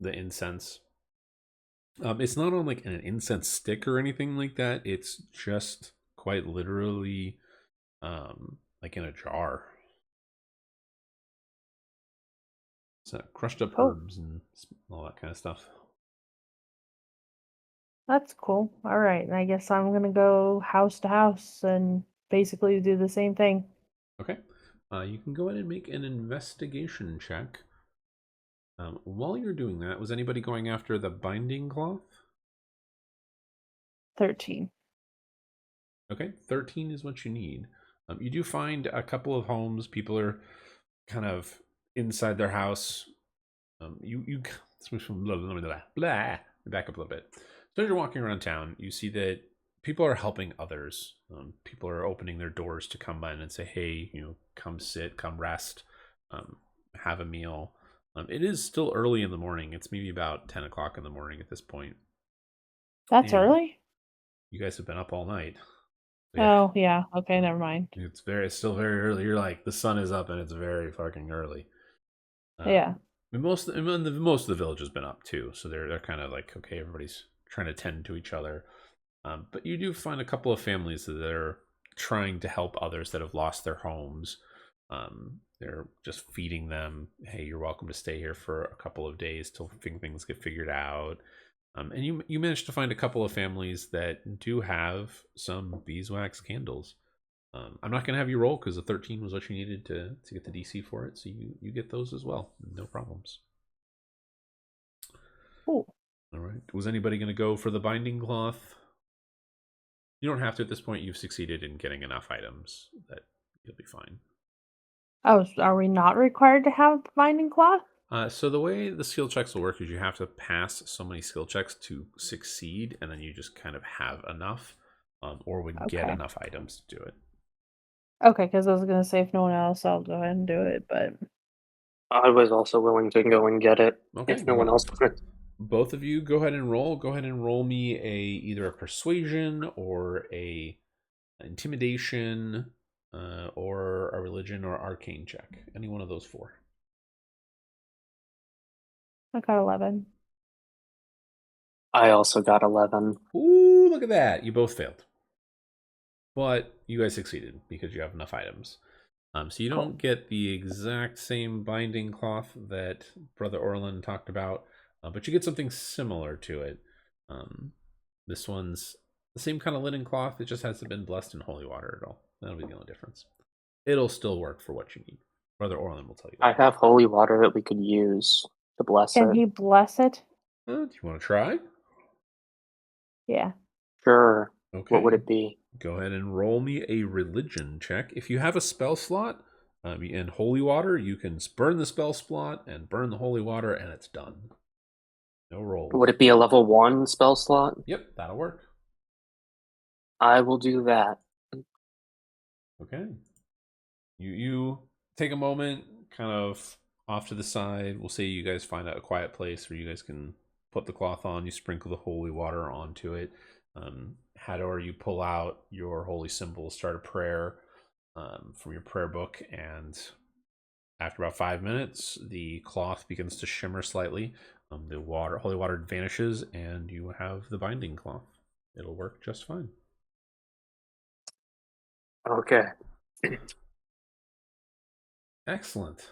incense. It's not on like an incense stick or anything like that. It's just quite literally like in a jar. So crushed up herbs and all that kind of stuff. That's cool. All right. And I guess I'm going to go house to house and basically do the same thing. Okay. You can go ahead and make an investigation check. While you're doing that, was anybody going after the binding cloth? 13. Okay, 13 is what you need. You do find a couple of homes. People are kind of inside their house. You back up a little bit. So as you're walking around town, you see that people are helping others. People are opening their doors to come in and say, hey, come sit, come rest, have a meal. It is still early in the morning. It's maybe about 10 o'clock in the morning at this point. That's early? You guys have been up all night. Oh, yeah. Okay, never mind. It's still very early. You're like, the sun is up and it's very fucking early. Yeah. Most of the village has been up too, so they're kind of like, okay, everybody's trying to tend to each other. But you do find a couple of families that are trying to help others that have lost their homes. They're just feeding them. Hey, you're welcome to stay here for a couple of days till things get figured out. And you managed to find a couple of families that do have some beeswax candles. I'm not going to have you roll because the 13 was what you needed to get the DC for it. So you get those as well. No problems. Cool. All right. Was anybody going to go for the binding cloth? You don't have to at this point. You've succeeded in getting enough items that you'll be fine. Oh, are we not required to have binding cloth? So the way the skill checks will work is you have to pass so many skill checks to succeed, and then you just kind of have enough, or would get enough items to do it. Okay, because I was going to say if no one else, I'll go ahead and do it, but... I was also willing to go and get it if no one else would. Both of you go ahead and roll. Go ahead and roll me either a persuasion or a intimidation or a religion or arcane check. Any one of those four. I got 11. I also got 11. Ooh, look at that. You both failed. But you guys succeeded because you have enough items. So you don't get the exact same binding cloth that Brother Orlin talked about, but you get something similar to it. This one's the same kind of linen cloth. It just hasn't been blessed in holy water at all. That'll be the only difference. It'll still work for what you need. Brother Orlin will tell you that. I have holy water that we could use to bless Can it. he bless it? Do you want to try? Yeah. Sure. Okay. What would it be? Go ahead and roll me a religion check. If you have a spell slot in holy water, you can burn the spell slot and burn the holy water, and it's done. No rolls. Would it be a level 1 spell slot? Yep, that'll work. I will do that. Okay. You take a moment, kind of off to the side. We'll say you guys find a quiet place where you guys can put the cloth on. You sprinkle the holy water onto it. Hador, you pull out your holy symbol, start a prayer from your prayer book, and after about 5 minutes, the cloth begins to shimmer slightly. The holy water vanishes, and you have the binding cloth. It'll work just fine. Okay. Excellent.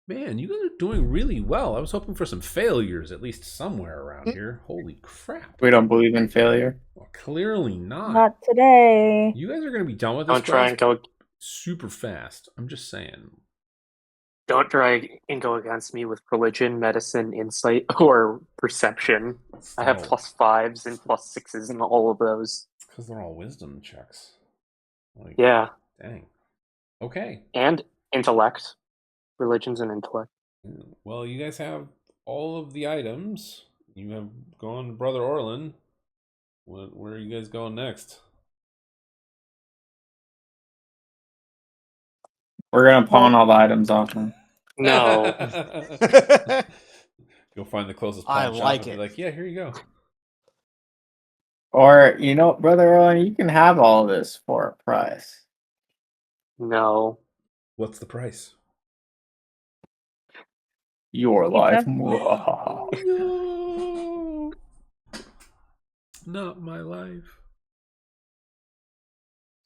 Man, you guys are doing really well. I was hoping for some failures, at least somewhere around here. Holy crap. We don't believe in failure. Well, clearly not. Not today. You guys are going to be done with this Don't try class and go. super fast. I'm just saying. Don't try and go against me with religion, medicine, insight, or perception. I have +5s and +6s in all of those. Because they're all wisdom checks. Like, Yeah. Dang. Okay. And intellect. Religion's an intellect. Well, you guys have all of the items. You have gone to Brother Orlin. Where are you guys going next? We're gonna pawn all the items off him. No. You'll find the closest I pawn shop like and be it. like, yeah, here you go. Or, you know, Brother Owen, you can have all this for a price. No. What's the price? Your life. No. Not my life.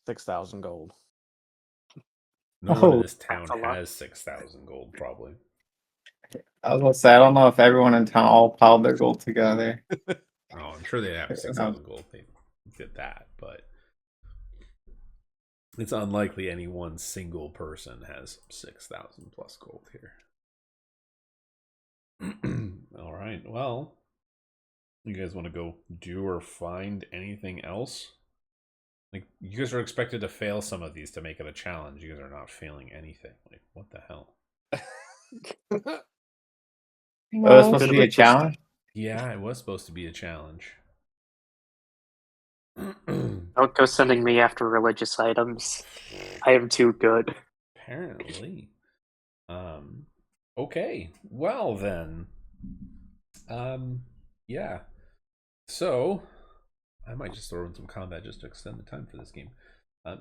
6,000 gold. No one in Oh, this town that's a lot. has 6,000 gold, probably. I was gonna say, I don't know if everyone in town all piled their gold together. Oh, I'm sure they have 6,000 gold. They get that, but it's unlikely any one single person has 6,000 plus gold here. All right. Well, you guys want to go do or find anything else? Like, you guys are expected to fail some of these to make it a challenge. You guys are not failing anything. Like, what the hell? Oh, it's supposed to be a challenge? Yeah, it was supposed to be a challenge. Don't go sending me after religious items. I am too good. Apparently. Okay. Well then. Yeah. So I might just throw in some combat just to extend the time for this game.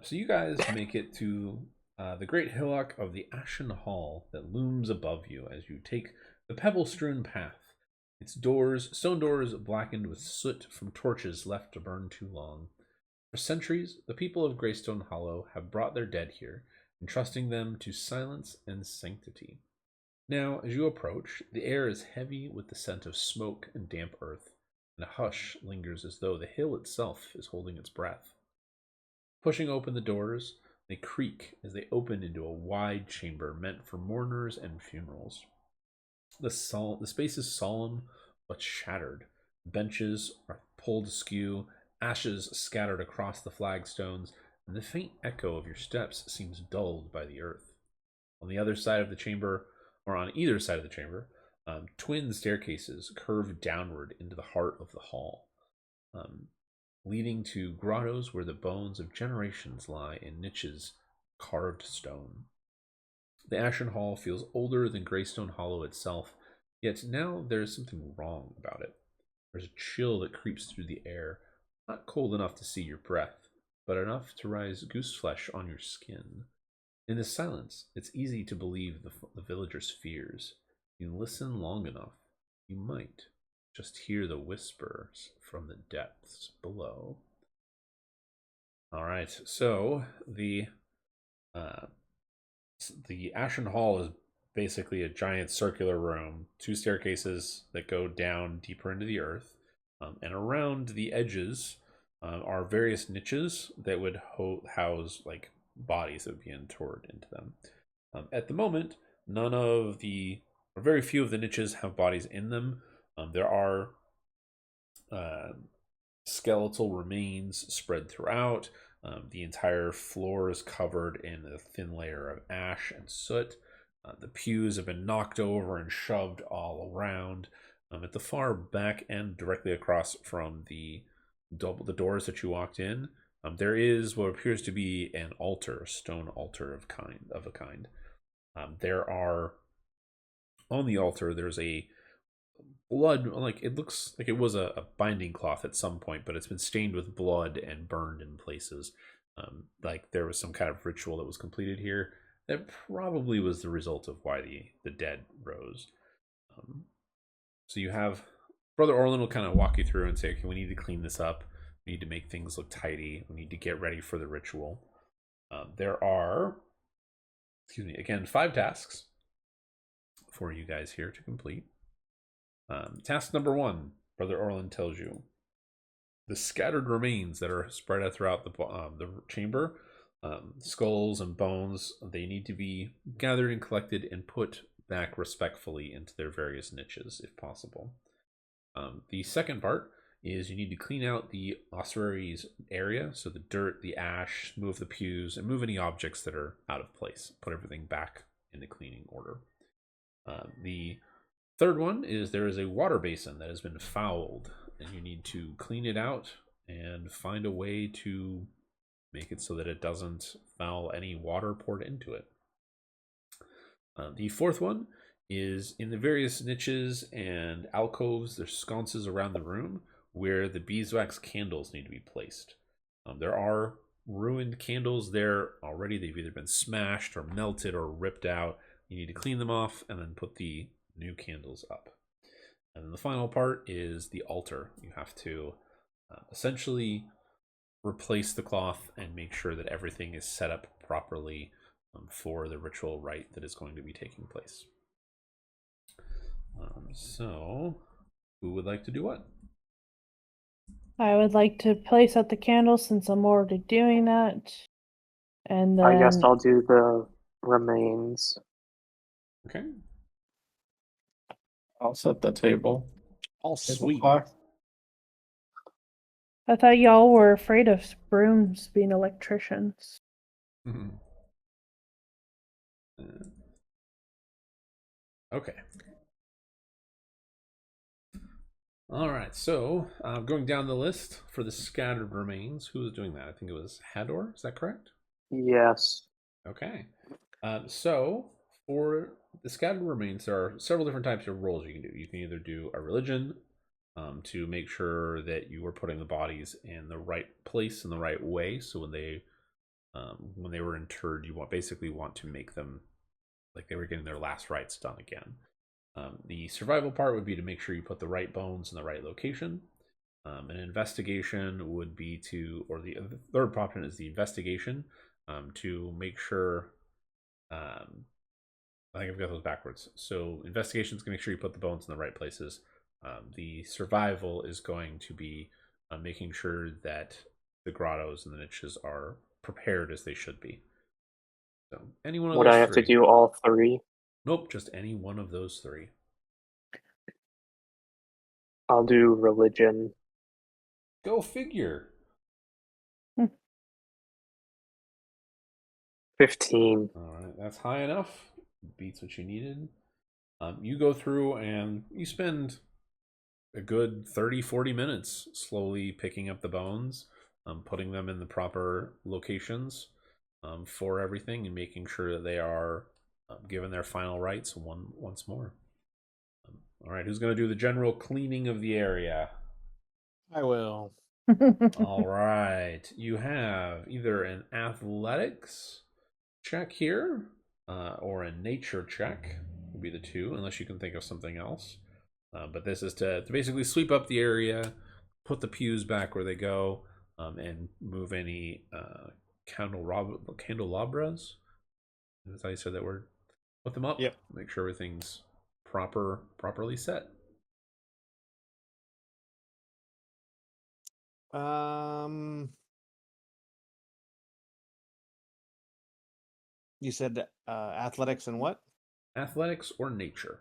So you guys make it to the great hillock of the Ashen Hall that looms above you as you take the pebble-strewn path. Its doors, stone doors, blackened with soot from torches left to burn too long. For centuries, the people of Greystone Hollow have brought their dead here, entrusting them to silence and sanctity. Now, as you approach, the air is heavy with the scent of smoke and damp earth, and a hush lingers as though the hill itself is holding its breath. Pushing open the doors, they creak as they open into a wide chamber meant for mourners and funerals. The space is solemn but shattered. Benches are pulled askew, ashes scattered across the flagstones, and the faint echo of your steps seems dulled by the earth. On the other side of the chamber, or on either side of the chamber, twin staircases curve downward into the heart of the hall, leading to grottos where the bones of generations lie in niches of carved stone. The Ashen Hall feels older than Greystone Hollow itself, yet now there is something wrong about it. There's a chill that creeps through the air, not cold enough to see your breath, but enough to rise gooseflesh on your skin. In the silence, it's easy to believe the villagers' fears. You listen long enough, you might just hear the whispers from the depths below. All right, so the Ashen Hall is basically a giant circular room, 2 staircases that go down deeper into the earth, and around the edges are various niches that would house like bodies that would be interred into them. At the moment, none of the, or very few of the niches have bodies in them. There are skeletal remains spread throughout. The entire floor is covered in a thin layer of ash and soot. The pews have been knocked over and shoved all around. At the far back end, directly across from the doors that you walked in, there is what appears to be an altar, a stone altar of a kind. There are on the altar. There's a blood, like it looks like it was a binding cloth at some point, but it's been stained with blood and burned in places. Like there was some kind of ritual that was completed here that probably was the result of why the dead rose. So you have Brother Orlin will kind of walk you through and say, okay, we need to clean this up. We need to make things look tidy. We need to get ready for the ritual. There are, again, 5 tasks for you guys here to complete. Task number 1, Brother Orlin tells you, the scattered remains that are spread out throughout the chamber, skulls and bones, they need to be gathered and collected and put back respectfully into their various niches, if possible. The second part is you need to clean out the ossuary's area, so the dirt, the ash, move the pews, and move any objects that are out of place. Put everything back into cleaning order. The third one is there is a water basin that has been fouled, and you need to clean it out and find a way to make it so that it doesn't foul any water poured into it. The fourth one is in the various niches and alcoves, there's sconces around the room where the beeswax candles need to be placed. There are ruined candles there already. They've either been smashed or melted or ripped out. You need to clean them off and then put the new candles up. And then the final part is the altar. You have to essentially replace the cloth and make sure that everything is set up properly for the ritual rite that is going to be taking place. So, who would like to do what? I would like to place out the candles since I'm already doing that. And then I guess I'll do the remains. Okay. I'll set the table. All sweet. Tablecloth. I thought y'all were afraid of brooms being electricians. Okay. All right, so going down the list for the scattered remains, who was doing that? I think it was Hador, is that correct? Yes. Okay. So for the scattered remains, there are several different types of rolls you can do. You can either do a religion to make sure that you are putting the bodies in the right place in the right way. So when they were interred, you basically want to make them like they were getting their last rites done again. The survival part would be to make sure you put the right bones in the right location. An investigation would be to, or the third option is the investigation to make sure. I think I've got those backwards. So investigation is going to make sure you put the bones in the right places. The survival is going to be making sure that the grottos and the niches are prepared as they should be. So any one of Would those I have three. to do all 3? Nope, just any one of those 3. I'll do religion. Go figure. 15. All right, that's high enough. Beats what you needed. You go through and you spend a good 30-40 minutes slowly picking up the bones, putting them in the proper locations for everything, and making sure that they are given their final rites once more. All right, who's going to do the general cleaning of the area? I will. All right, you have either an athletics check here or a nature check would be the two, unless you can think of something else. But this is to basically sweep up the area, put the pews back where they go, and move any candelabras. That's how you said that word. Put them up. Yep. Make sure everything's properly set. You said athletics and what? Athletics or nature.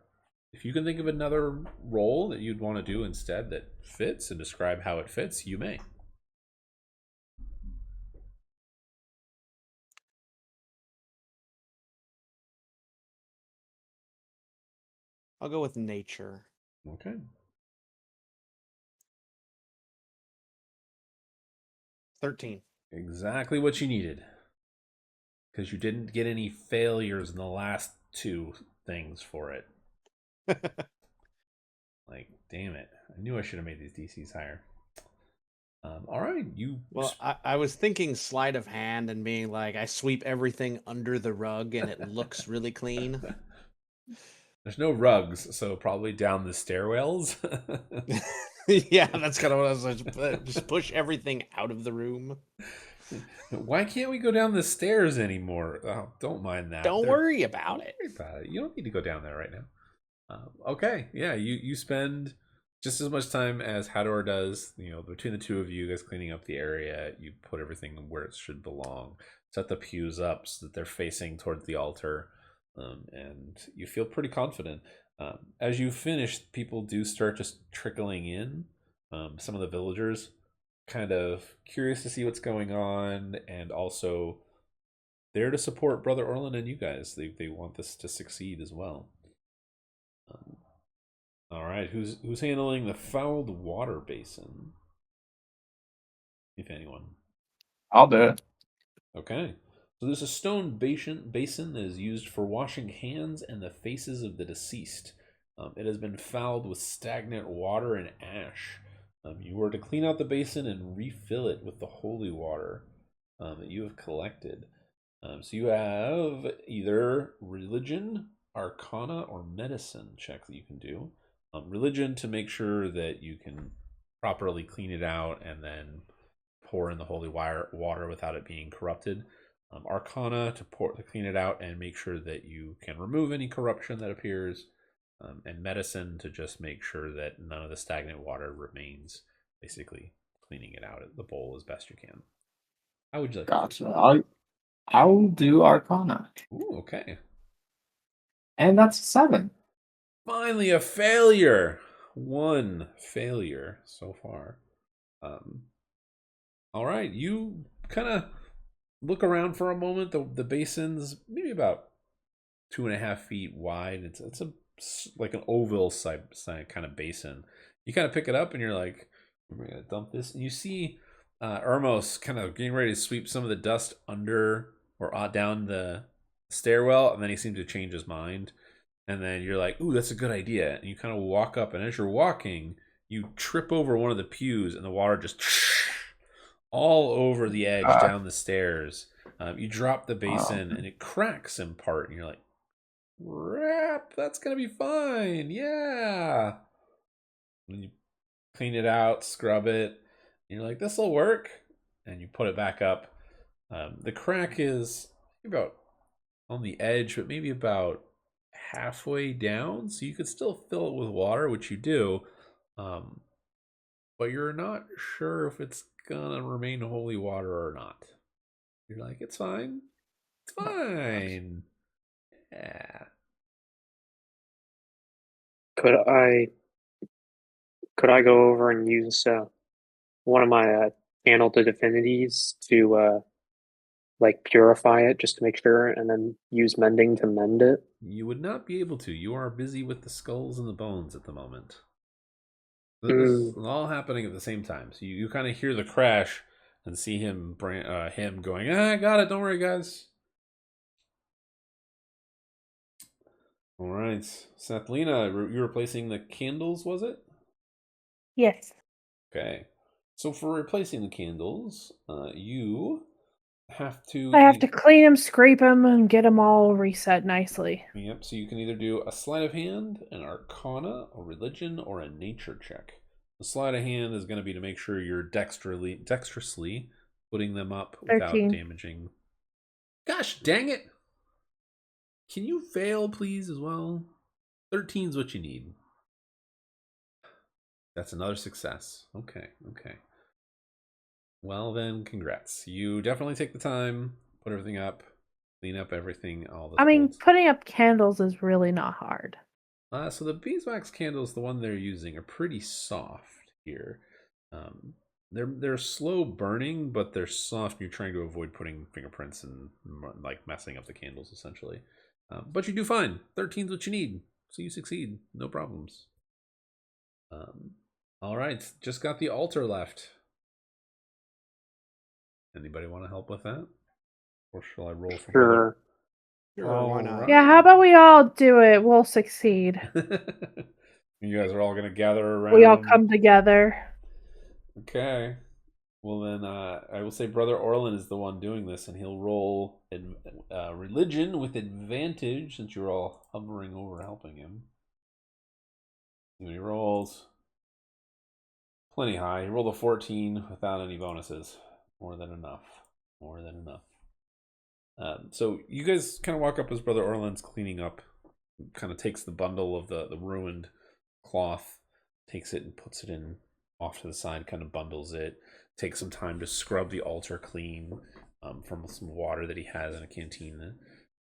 If you can think of another role that you'd want to do instead that fits and describe how it fits, you may. I'll go with nature. Okay. 13. Exactly what you needed. Because you didn't get any failures in the last two things for it. Like, damn it. I knew I should have made these DCs higher. All right, you. Well, I was thinking sleight of hand and being like, I sweep everything under the rug and it looks really clean. There's no rugs, so probably down the stairwells. Yeah, that's kind of what I was like. Just push everything out of the room. Why can't we go down the stairs anymore? Oh, don't mind that. Don't worry about it. Don't worry about it. You don't need to go down there right now. Okay, yeah, you spend just as much time as Hador does. You know, between the two of you guys cleaning up the area, you put everything where it should belong. Set the pews up so that they're facing towards the altar, and you feel pretty confident. As you finish, people do start just trickling in. Some of the villagers, kind of curious to see what's going on, and also there to support Brother Orlin and you guys. They want this to succeed as well. All right, who's handling the fouled water basin? If anyone. I'll do it. Okay. So there's a stone basin that is used for washing hands and the faces of the deceased. It has been fouled with stagnant water and ash. You are to clean out the basin and refill it with the holy water that you have collected. So you have either religion, arcana, or medicine check that you can do. Religion to make sure that you can properly clean it out and then pour in the holy water without it being corrupted. Arcana to clean it out and make sure that you can remove any corruption that appears. And medicine to just make sure that none of the stagnant water remains, basically cleaning it out of the bowl as best you can. How would you like Gotcha. I'll do Arcana. Ooh, okay. And that's 7. Finally a failure. One failure so far. All right, you kind of look around for a moment. The basin's maybe about 2.5 feet wide. It's like an oval side kind of basin. You kind of pick it up and you're like, we're gonna dump this. And you see Ermos kind of getting ready to sweep some of the dust under or down the stairwell, and then he seems to change his mind. And then you're like, ooh, that's a good idea. And you kind of walk up, and as you're walking, you trip over one of the pews, and the water just all over the edge down the stairs. You drop the basin, and it cracks in part, and you're like, crap, that's going to be fine. Yeah. And you clean it out, scrub it, and you're like, this will work. And you put it back up. The crack is about on the edge, but maybe about halfway down, so you could still fill it with water, which you do, but you're not sure if it's gonna remain holy water or not. You're like, it's fine, it's fine. Yeah. Could I go over and use one of my channel to divinities to like purify it just to make sure, and then use mending to mend it? You would not be able to. You are busy with the skulls and the bones at the moment. This is all happening at the same time. So you kind of hear the crash and see him going, I got it. Don't worry, guys. All right. Sathlina, you were replacing the candles, was it? Yes. Okay. So for replacing the candles, you have to... I have to clean them, scrape them, and get them all reset nicely. Yep, so you can either do a sleight of hand, an arcana, a religion, or a nature check. The sleight of hand is going to be to make sure you're dexterously putting them up without 13. damaging. Gosh dang it! Can you fail, please, as well? 13 is what you need. That's another success. Okay. Well then, congrats. You definitely take the time, put everything up, clean up everything, all the I mean, bolts. putting up candles is really not hard. So the beeswax candles, the one they're using, are pretty soft here. They're slow burning, but they're soft. You're trying to avoid putting fingerprints and like messing up the candles, essentially. But you do fine. 13's what you need, so you succeed. No problems. All right, just got the altar left. Anybody want to help with that, or shall I roll for Sure. Sure, why not? Yeah, how about we all do it? We'll succeed. You guys are all gonna gather around. We all come together. Okay. Well then, I will say Brother Orlin is the one doing this, and he'll roll religion with advantage since you're all hovering over helping him. And he rolls plenty high. He rolled a 14 without any bonuses. More than enough. More than enough. So you guys kind of walk up as Brother Orlin's cleaning up. Kind of takes the bundle of the ruined cloth, takes it and puts it in off to the side, kind of bundles it, takes some time to scrub the altar clean from some water that he has in a canteen,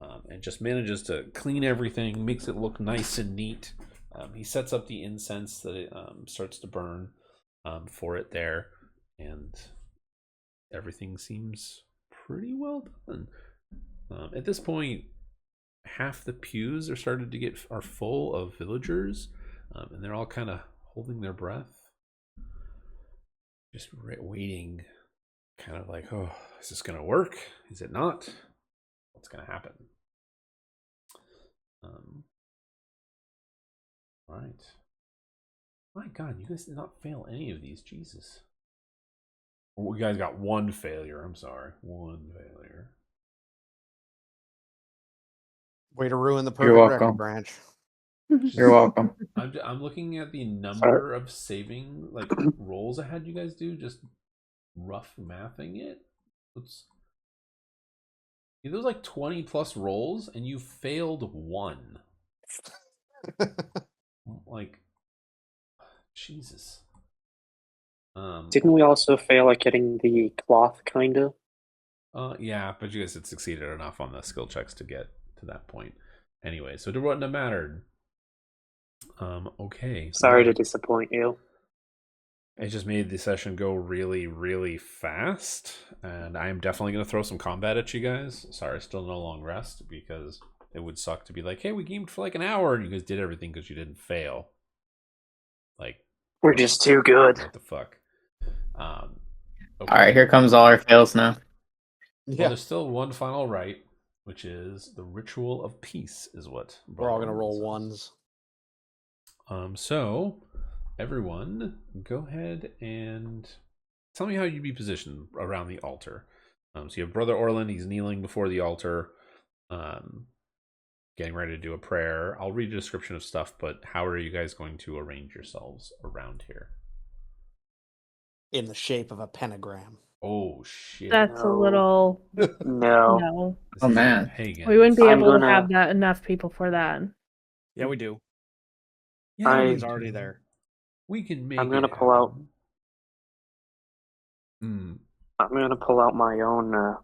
and just manages to clean everything, makes it look nice and neat. He sets up the incense that it starts to burn for it there, and everything seems pretty well done. At this point, half the pews are full of villagers, and they're all kind of holding their breath, just waiting, kind of like, oh, is this gonna work? Is it not? What's gonna happen? Right. My God, you guys did not fail any of these. Jesus. Well, you guys got one failure. I'm sorry, one failure. Way to ruin the You're perfect record, welcome. Branch. You're welcome. I'm looking at the number of saving like rolls I had you guys do, just rough mathing it. Oops. There was like 20 plus rolls, and you failed one. Like, Jesus. Didn't we also fail at getting the cloth, kind of? Yeah, but you guys had succeeded enough on the skill checks to get to that point. Anyway, so it wouldn't have mattered. Okay. Sorry to disappoint you. It just made the session go really, really fast, and I'm definitely going to throw some combat at you guys. Sorry, still no long rest, because it would suck to be like, hey, we gamed for like an hour, and you guys did everything because you didn't fail. Like, We're just too good. What the fuck? Okay. All right, here comes all our fails now. Well, there's still one final rite, which is the Ritual of Peace, is what We're all gonna roll says. ones. So everyone, go ahead and tell me how you'd be positioned around the altar. So you have Brother Orlin. He's kneeling before the altar, getting ready to do a prayer. I'll read a description of stuff, but how are you guys going to arrange yourselves around here? In the shape of a pentagram. Oh shit! That's a little No. no. This Oh is man, pagan. We wouldn't be I'm able to gonna- have that enough people for that. Yeah, we do. Yeah, It's already there. We can make. I'm gonna it pull out. happen. I'm gonna pull out my own.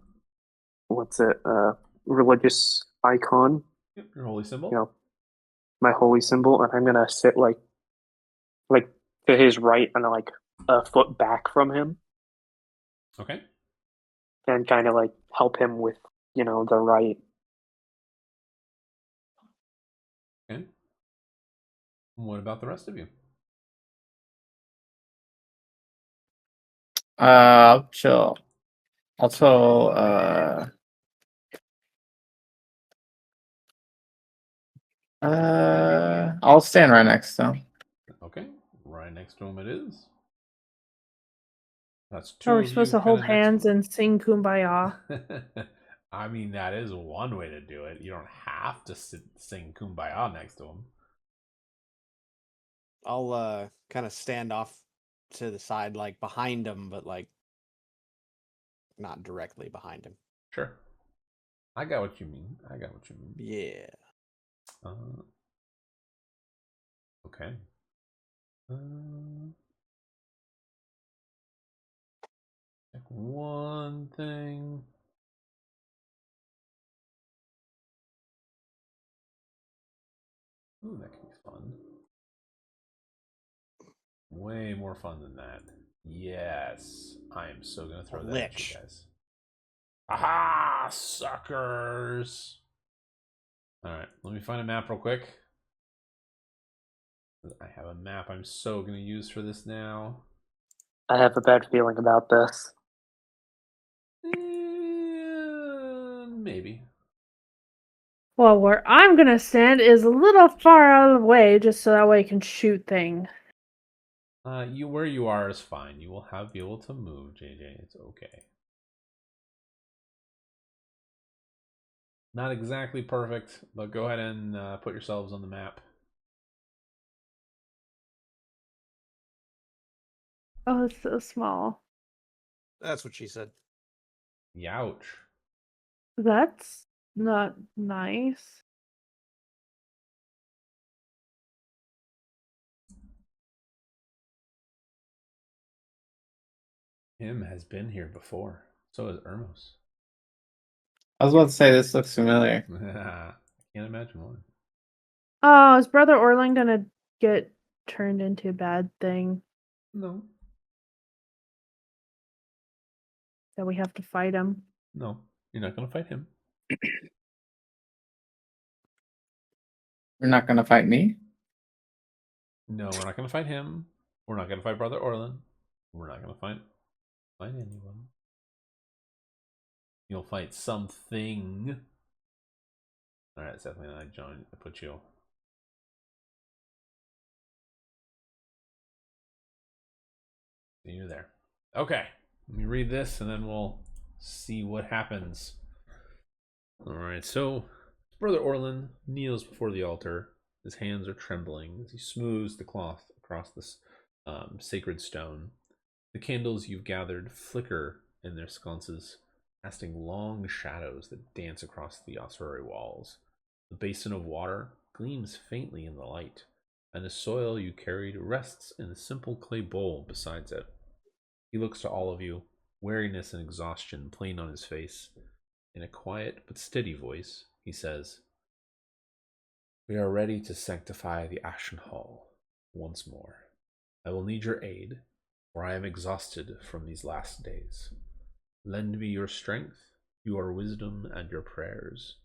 What's it? Religious icon. Your holy symbol. You know, my holy symbol, and I'm gonna sit like to his right and like a foot back from him, Okay. and kind of like help him with the right. Okay. What about the rest of you? I'll chill. Also, I'll stand right next to him. Okay. Right next to him it is. That's two. So we're of supposed you to hold kinda next hands to him. and sing Kumbaya. I mean, that is one way to do it. You don't have to sing Kumbaya next to him. I'll kind of stand off to the side, like behind him, but like not directly behind him. Sure. I got what you mean. Yeah. Okay. one thing. Ooh, that can be fun. Way more fun than that. Yes. I am so going to throw that at you guys. Aha! Suckers! Alright, let me find a map real quick. I have a map I'm so going to use for this now. I have a bad feeling about this. Maybe. Well, where I'm gonna stand is a little far out of the way, just so that way I can shoot things. Where you are is fine. You will be able to move, JJ. It's okay. Not exactly perfect, but go ahead and put yourselves on the map. Oh, it's so small. That's what she said. Youch. That's not nice. Him has been here before. So has Ermos. I was about to say this looks familiar. Can't imagine why. Oh, is Brother Orling gonna get turned into a bad thing? No. That we have to fight him? No. You're not going to fight him. You're not gonna fight me? No, we're not going to fight him. We're not going to fight Brother Orlin. We're not going to fight anyone. You'll fight something. Alright, it's definitely not join. I put you. You're there. Okay. Let me read this and then we'll see what happens. Alright, so Brother Orlin kneels before the altar. His hands are trembling as he smooths the cloth across this sacred stone. The candles you've gathered flicker in their sconces, casting long shadows that dance across the ossuary walls. The basin of water gleams faintly in the light, and the soil you carried rests in a simple clay bowl beside it. He looks to all of you, weariness and exhaustion plain on his face. In a quiet but steady voice, he says, "We are ready to sanctify the Ashen Hall once more. I will need your aid, for I am exhausted from these last days. Lend me your strength, your wisdom, and your prayers."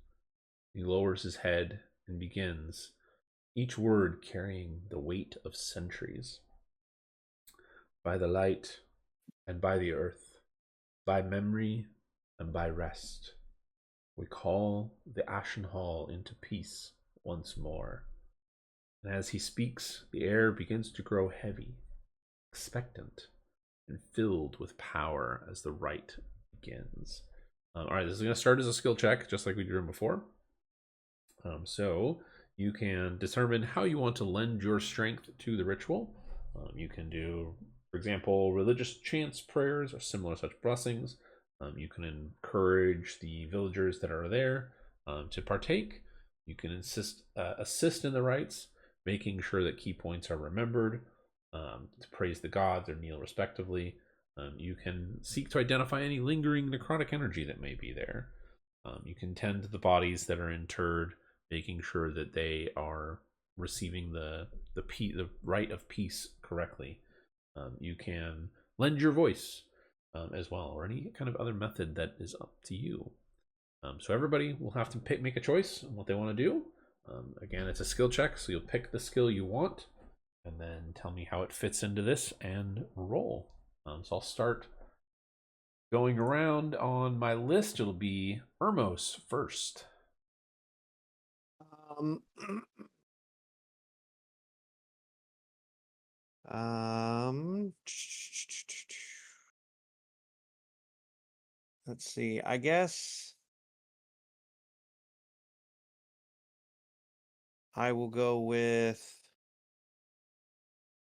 He lowers his head and begins, each word carrying the weight of centuries. "By the light and by the earth, by memory and by rest, we call the Ashen Hall into peace once more." And as he speaks, the air begins to grow heavy, expectant, and filled with power as the rite begins. Alright, this is going to start as a skill check, just like we did before. So you can determine how you want to lend your strength to the ritual. You can do, for example, religious chants, prayers, or similar such blessings. You can encourage the villagers that are there to partake. You can assist in the rites, making sure that key points are remembered, to praise the gods or kneel respectively. You can seek to identify any lingering necrotic energy that may be there. You can tend to the bodies that are interred, making sure that they are receiving the rite of peace correctly. You can lend your voice as well, or any kind of other method that is up to you. So everybody will have to make a choice on what they want to do. Again, it's a skill check, so you'll pick the skill you want, and then tell me how it fits into this and roll. So I'll start going around on my list. It'll be Ermos first. Let's see. I guess I will go with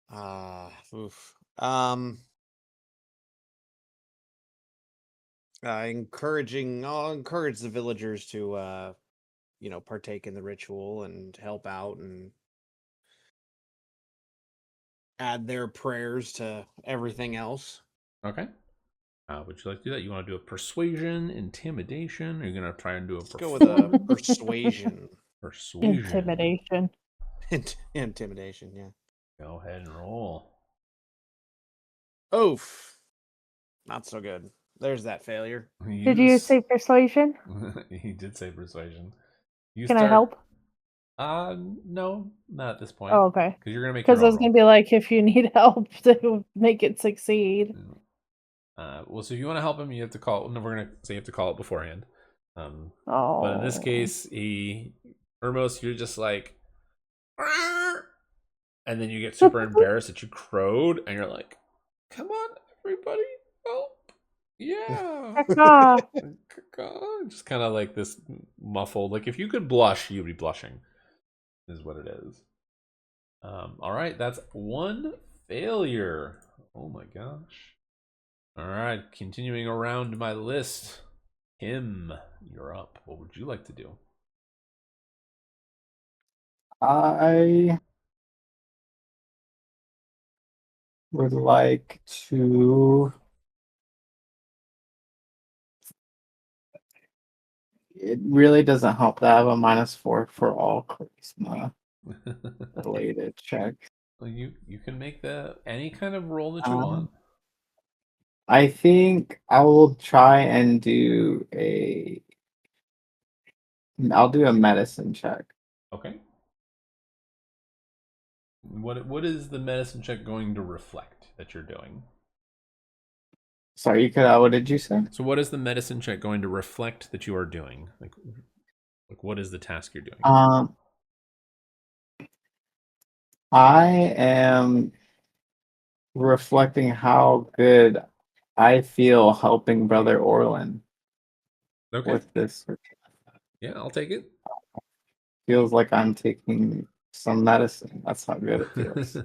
I'll encourage the villagers to partake in the ritual and help out and add their prayers to everything else. Okay. Would you like to do that? You want to do a persuasion, intimidation? Or are you going to try and do a Let's go with a persuasion. persuasion? Intimidation. Intimidation, yeah. Go ahead and roll. Oof. Not so good. There's that failure. Did you say persuasion? He did say persuasion. Can I help? No, not at this point. Oh, okay. Because you're gonna make. Because I was gonna be like, if you need help to make it succeed. Well, so if you want to help him, you have to call. No, we're gonna say you have to call it beforehand. But in this case, Hermos, you're just like, "Arr!" And then you get super embarrassed that you crowed, and you're like, "Come on, everybody, help! Yeah." Just kind of like this muffled. Like if you could blush, you'd be blushing. Is what it is. All right, that's one failure. Oh my gosh. All right, continuing around my list. Him, you're up. What would you like to do? I would like to. It really doesn't help that I have a -4 for all charisma related checks. Well, you can make any kind of roll that you want. I think I will try and I'll do a medicine check. Okay. What is the medicine check going to reflect that you're doing? Sorry, you could. What did you say? So what is the medicine check going to reflect that you are doing? Like what is the task you're doing? I am reflecting how good I feel helping Brother Orlin. Okay. With this. Yeah, I'll take it. Feels like I'm taking some medicine. That's how good it feels.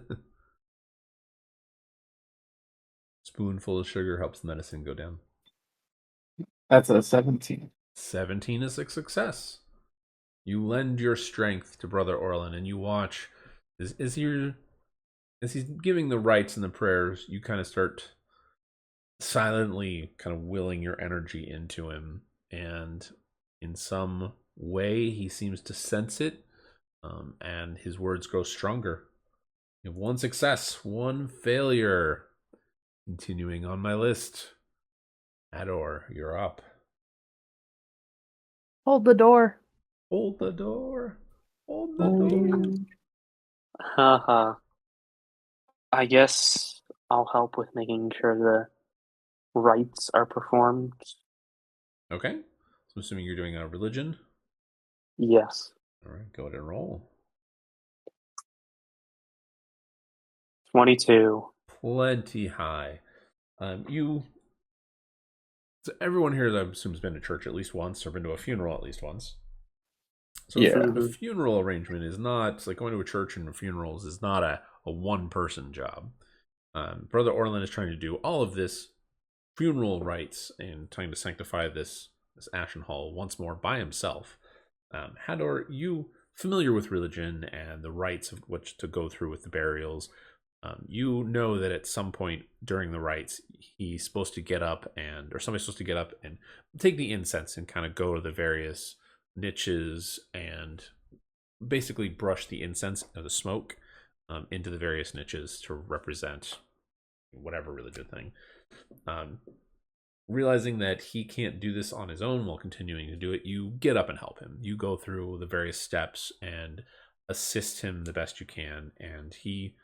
Spoonful of sugar helps medicine go down. That's a 17. 17 is a success. You lend your strength to Brother Orlin, and you watch as he's giving the rites and the prayers. You kind of start silently kind of willing your energy into him, and in some way he seems to sense it, and his words grow stronger. You have one success, one failure. Continuing on my list, Ador, you're up. Hold the door. Hold the door. Hold the door. Haha. I guess I'll help with making sure the rites are performed. Okay. So I'm assuming you're doing a religion? Yes. All right, go ahead and roll. 22. Plenty high. So everyone here, I assume, has been to church at least once or been to a funeral at least once. So a funeral arrangement is not, it's like going to a church and funerals is not a one-person job. Brother Orlin is trying to do all of this funeral rites and trying to sanctify this Ashen Hall once more by himself. Hador, you familiar with religion and the rites of which to go through with the burials. You know that at some point during the rites, he's supposed to get up or somebody's supposed to get up and take the incense and kind of go to the various niches and basically brush the incense or the smoke into the various niches to represent whatever religion thing. Realizing that he can't do this on his own while continuing to do it, you get up and help him. You go through the various steps and assist him the best you can, and he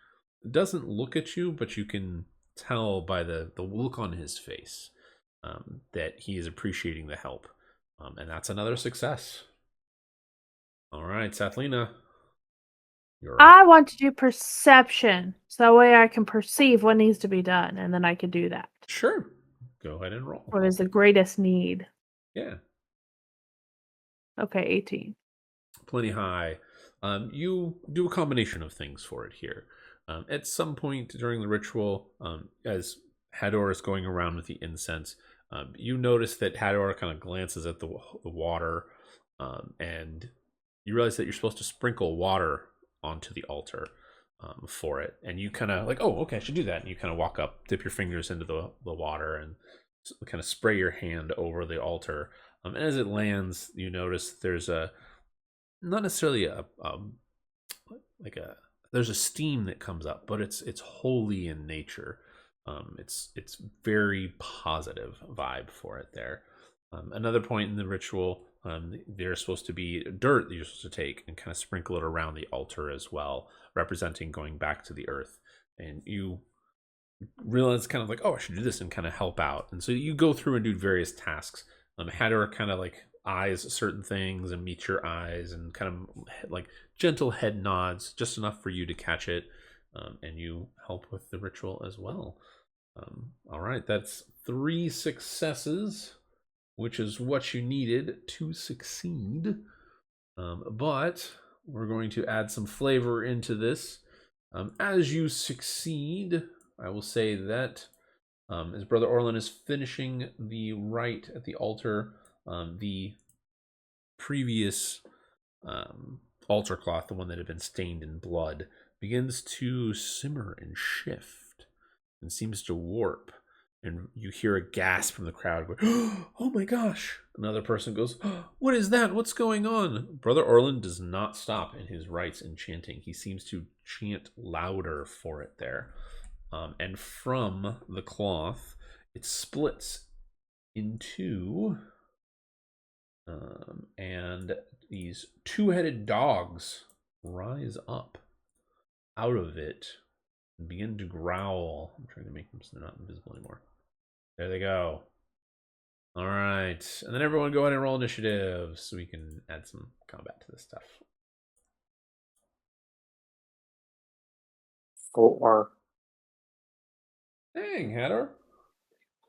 doesn't look at you, but you can tell by the look on his face that he is appreciating the help, and that's another success. All right, Sathlina, I want to do perception, so that way I can perceive what needs to be done, and then I can do that. Sure, go ahead and roll. What is the greatest need? Yeah. Okay, 18. Plenty high. You do a combination of things for it here. At some point during the ritual, as Hador is going around with the incense, you notice that Hador kind of glances at the water, and you realize that you're supposed to sprinkle water onto the altar for it. And you kind of like, oh, okay, I should do that. And you kind of walk up, dip your fingers into the water, and kind of spray your hand over the altar. And as it lands, you notice there's not necessarily there's a steam that comes up, but it's holy in nature. It's very positive vibe for it there. Another point in the ritual, there's supposed to be dirt that you're supposed to take and kind of sprinkle it around the altar as well, representing going back to the earth. And you realize kind of like, oh, I should do this and kind of help out. And so you go through and do various tasks. Hador kind of like eyes certain things and meets your eyes and kind of like gentle head nods, just enough for you to catch it. And you help with the ritual as well. All right, that's 3 successes, which is what you needed to succeed. But we're going to add some flavor into this. As you succeed, I will say that as Brother Orlin is finishing the rite at the altar, the previous altar cloth, the one that had been stained in blood, begins to simmer and shift and seems to warp. And you hear a gasp from the crowd going, oh my gosh. Another person goes, what is that? What's going on? Brother Orlin does not stop in his rites and chanting. He seems to chant louder for it there. And from the cloth, it splits into, and these two-headed dogs rise up out of it and begin to growl. I'm trying to make them so they're not invisible anymore. There they go. All right. And then everyone go ahead and roll initiative so we can add some combat to this stuff. 4. Dang, Hador.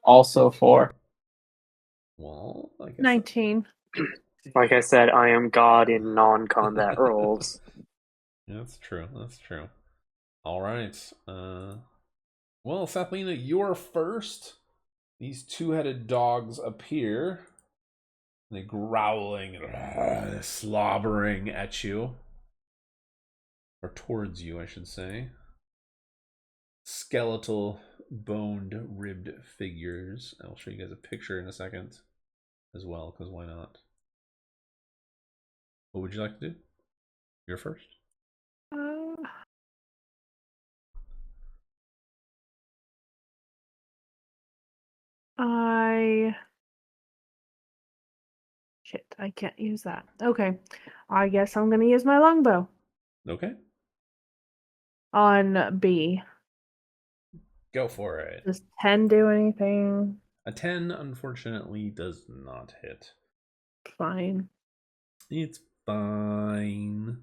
Also 4. Well, I guess 19. Like I said, I am God in non-combat rolls. That's true. That's true. All right. Well, Sathlina, you're first. These two-headed dogs appear. They're growling and slobbering at you. Or towards you, I should say. Skeletal, boned, ribbed figures. I'll show you guys a picture in a second as well, because why not? What would you like to do? You're first. I can't use that. Okay. I guess I'm going to use my longbow. Okay. On B. Go for it. Does 10 do anything? A 10, unfortunately, does not hit. Fine. It's fine.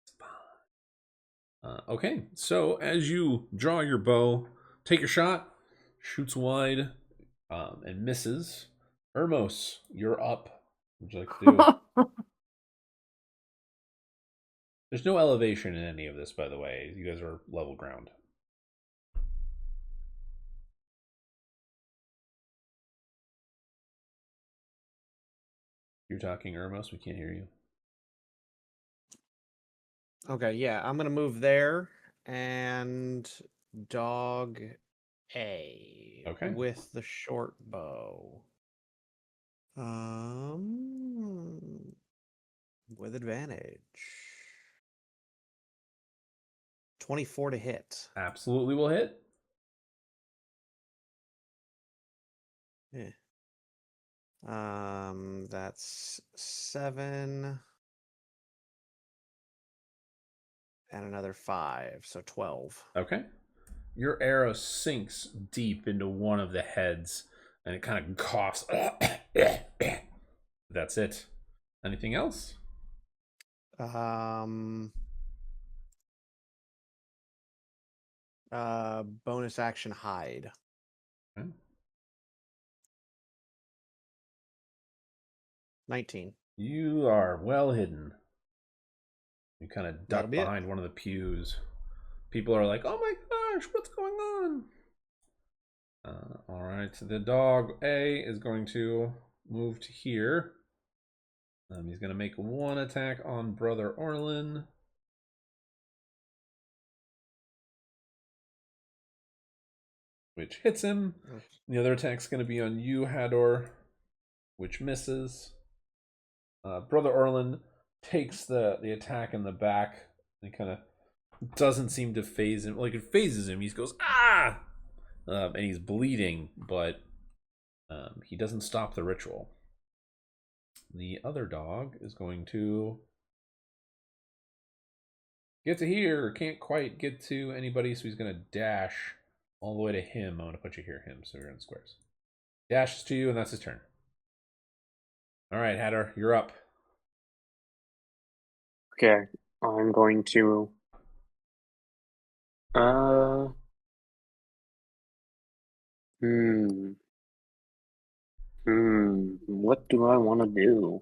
It's fine. Okay, so as you draw your bow, take your shot, shoots wide, and misses. Ermos, you're up. What would you like to do? There's no elevation in any of this, by the way. You guys are level ground. You're talking, Ermos. We can't hear you. Okay, yeah, I'm gonna move there and dog A. Okay. With the short bow. With advantage. 24 to hit. Absolutely will hit. Yeah. That's 7 and another 5, so 12. Okay. Your arrow sinks deep into one of the heads, and it kind of coughs. That's it. Anything else? Bonus action hide. Okay. 19. You are well hidden. You kind of duck That'll be behind one of the pews. People are like, oh my gosh, what's going on? All right, so the dog A is going to move to here. He's going to make one attack on Brother Orlin. which hits him. The other attack's going to be on you, Hador, which misses. Brother Orlin takes the attack in the back. He kind of doesn't seem to phase him. Like, it phases him. He goes, ah! And he's bleeding, but he doesn't stop the ritual. The other dog is going to get to here. Can't quite get to anybody, so he's going to dash all the way to him. I'm going to put you here, him, so you're in squares. Dashes to you, and that's his turn. All right, Hatter, you're up. Okay, I'm going to. What do I want to do?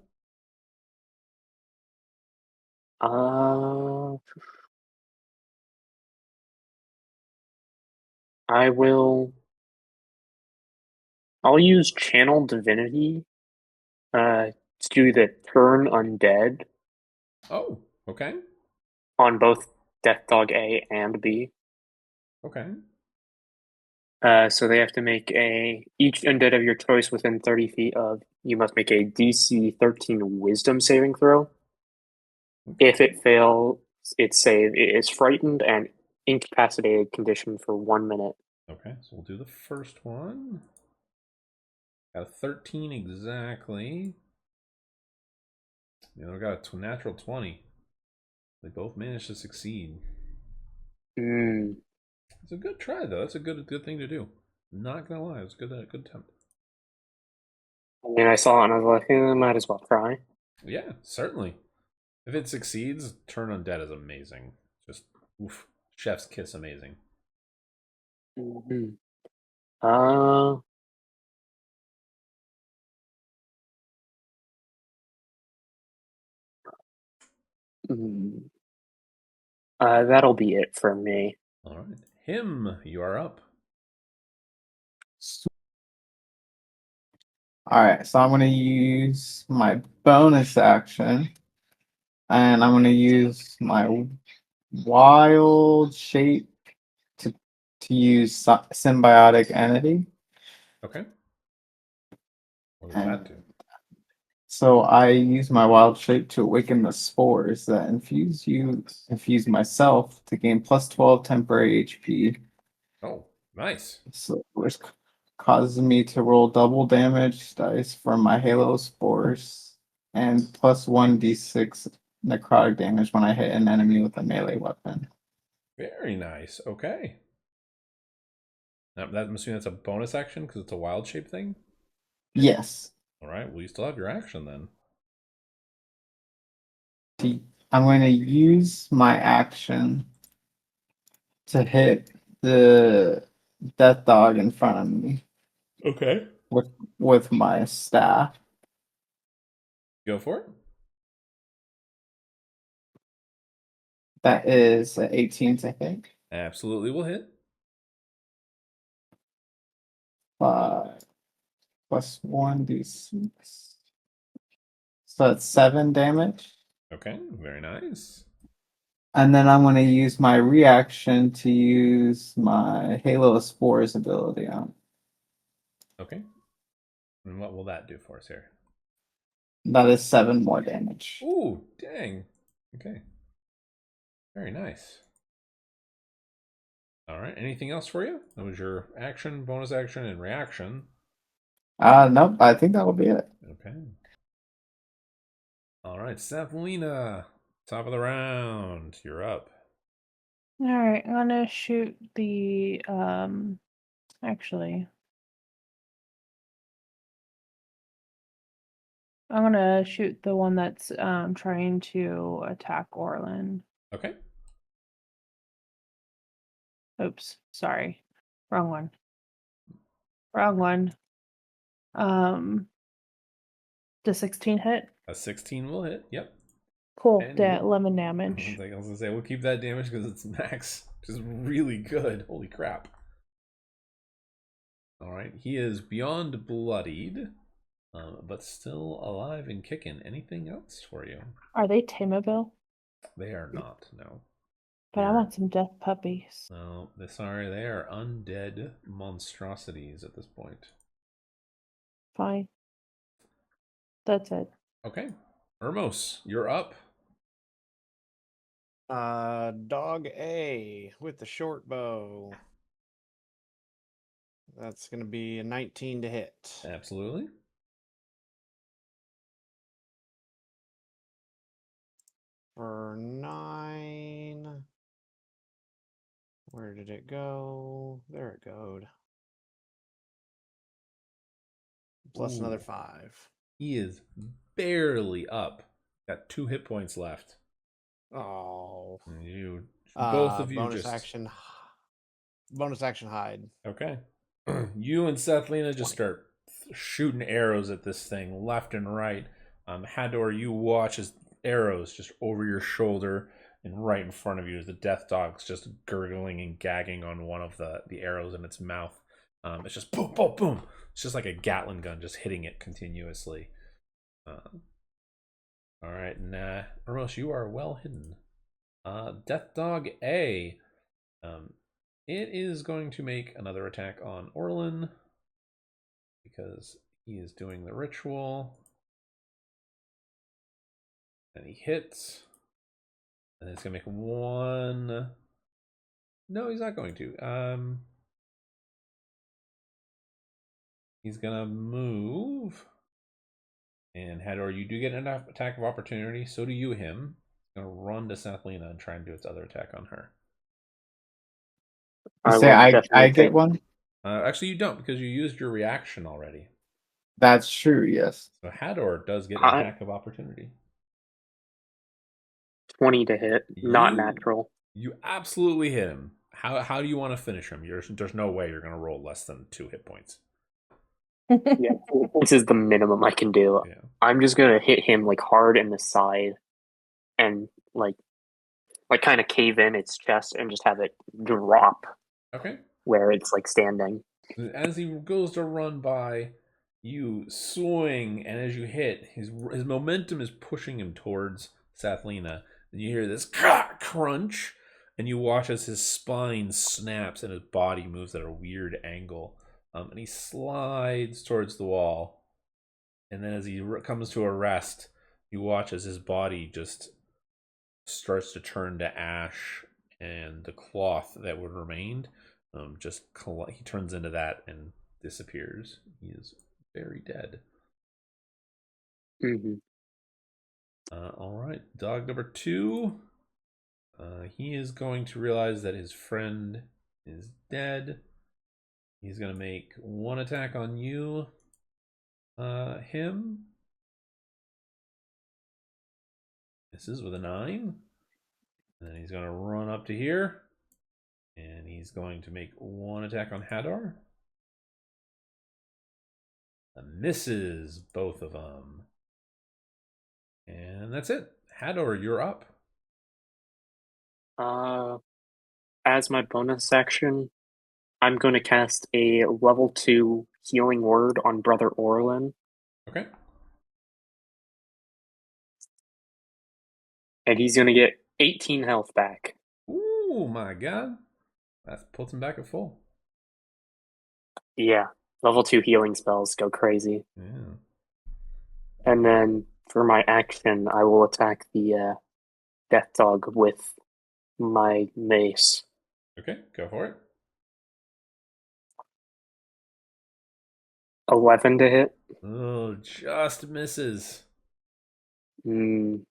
I will. I'll use Channel Divinity to do the turn undead Oh, okay. on both Death Dog A and B. Okay. So they have to make each undead of your choice within 30 feet of you must make a DC 13 Wisdom saving throw. If it fails its save, it is frightened and incapacitated condition for 1 minute. Okay, so we'll do the first one. Got a 13 exactly. The other got a natural 20. They both managed to succeed. It's a good try, though. That's a good thing to do. Not gonna lie, it was a good attempt. I mean, I saw it and I was like, might as well try. Yeah, certainly. If it succeeds, turn undead is amazing. Just oof, chef's kiss amazing. That'll be it for me. All right, him, you are up. All right, so I'm going to use my bonus action, and I'm going to use my wild shape to use symbiotic entity. Okay. What does that do? So I use my wild shape to awaken the spores that infuse myself to gain plus 12 temporary HP. Oh, nice. So which causes me to roll double damage dice for my halo spores and plus 1d6 necrotic damage when I hit an enemy with a melee weapon. Very nice. Okay. Now, I'm assuming that's a bonus action because it's a wild shape thing? Yes. All right, well, you still have your action then. I'm going to use my action to hit the death dog in front of me. Okay. With my staff. Go for it. That is 18 to hit. Absolutely will hit. 5 plus 1d6. So that's 7 damage. Okay, very nice. And then I'm going to use my reaction to use my Halo Spores ability on. Okay. And what will that do for us here? That is 7 more damage. Ooh, dang. Okay. Very nice. All right, anything else for you? That was your action, bonus action, and reaction. Nope, I think that will be it. Okay. All right, Cephalina, top of the round. You're up. All right, I'm gonna shoot the actually I'm gonna shoot the one that's trying to attack Orlin. Okay. Oops, sorry. Wrong one. Wrong one. Does 16 hit? A 16 will hit. Yep. Cool. And 11 damage. I was gonna say we'll keep that damage because it's max, which is really good. Holy crap! All right, he is beyond bloodied, but still alive and kicking. Anything else for you? Are they tameable? They are not. No. But I want some death puppies. No, sorry, they are undead monstrosities at this point. Fine. That's it. Okay. Hermos, you're up. Dog A with the short bow. That's going to be a 19 to hit. Absolutely. For 9. Where did it go? There it goes. Plus another 5. He is barely up. Got 2 hit points left. Oh. You, both of you, bonus just action. Bonus action hide. Okay. You and Sethlina just start shooting arrows at this thing left and right. Hador, you watch as arrows just over your shoulder and right in front of you as the death dog's just gurgling and gagging on one of the arrows in its mouth. It's just boom, boom, boom. It's just like a Gatling gun just hitting it continuously. All right, nah. Hermos, you are well hidden. Death Dog A. It is going to make another attack on Orlin because he is doing the ritual. And he hits. And it's going to make 1. No, he's not going to. He's going to move. And Hador, you do get an attack of opportunity. So do you, him. He's going to run to Sethlina and try and do its other attack on her. You say I get one? Actually, you don't because you used your reaction already. That's true, yes. So Hador does get an attack of opportunity. 20 to hit, not natural. You absolutely hit him. How do you want to finish him? There's no way you're going to roll less than 2 hit points. Yeah, this is the minimum I can do. Yeah. I'm just going to hit him like hard in the side and like kind of cave in its chest and just have it drop. Okay. Where it's like standing. As he goes to run by, you swing, and as you hit, his momentum is pushing him towards Sethlina. And you hear this crunch, and you watch as his spine snaps and his body moves at a weird angle. And he slides towards the wall. And then as he comes to a rest, you watch as his body just starts to turn to ash, and the cloth that would remain he turns into that and disappears. He is very dead. Mm-hmm. All right, dog number 2. He is going to realize that his friend is dead. He's going to make 1 attack on you, him. This is with a 9. And then he's going to run up to here. And he's going to make 1 attack on Hador. Misses both of them. And that's it. Hador, you're up. As my bonus action, I'm going to cast a level 2 healing word on Brother Orlin. Okay. And he's going to get 18 health back. Ooh, my God. That puts him back at full. Yeah. Level 2 healing spells go crazy. Yeah. And then for my action, I will attack the death dog with my mace. Okay, go for it. 11 to hit. Oh, just misses. Are you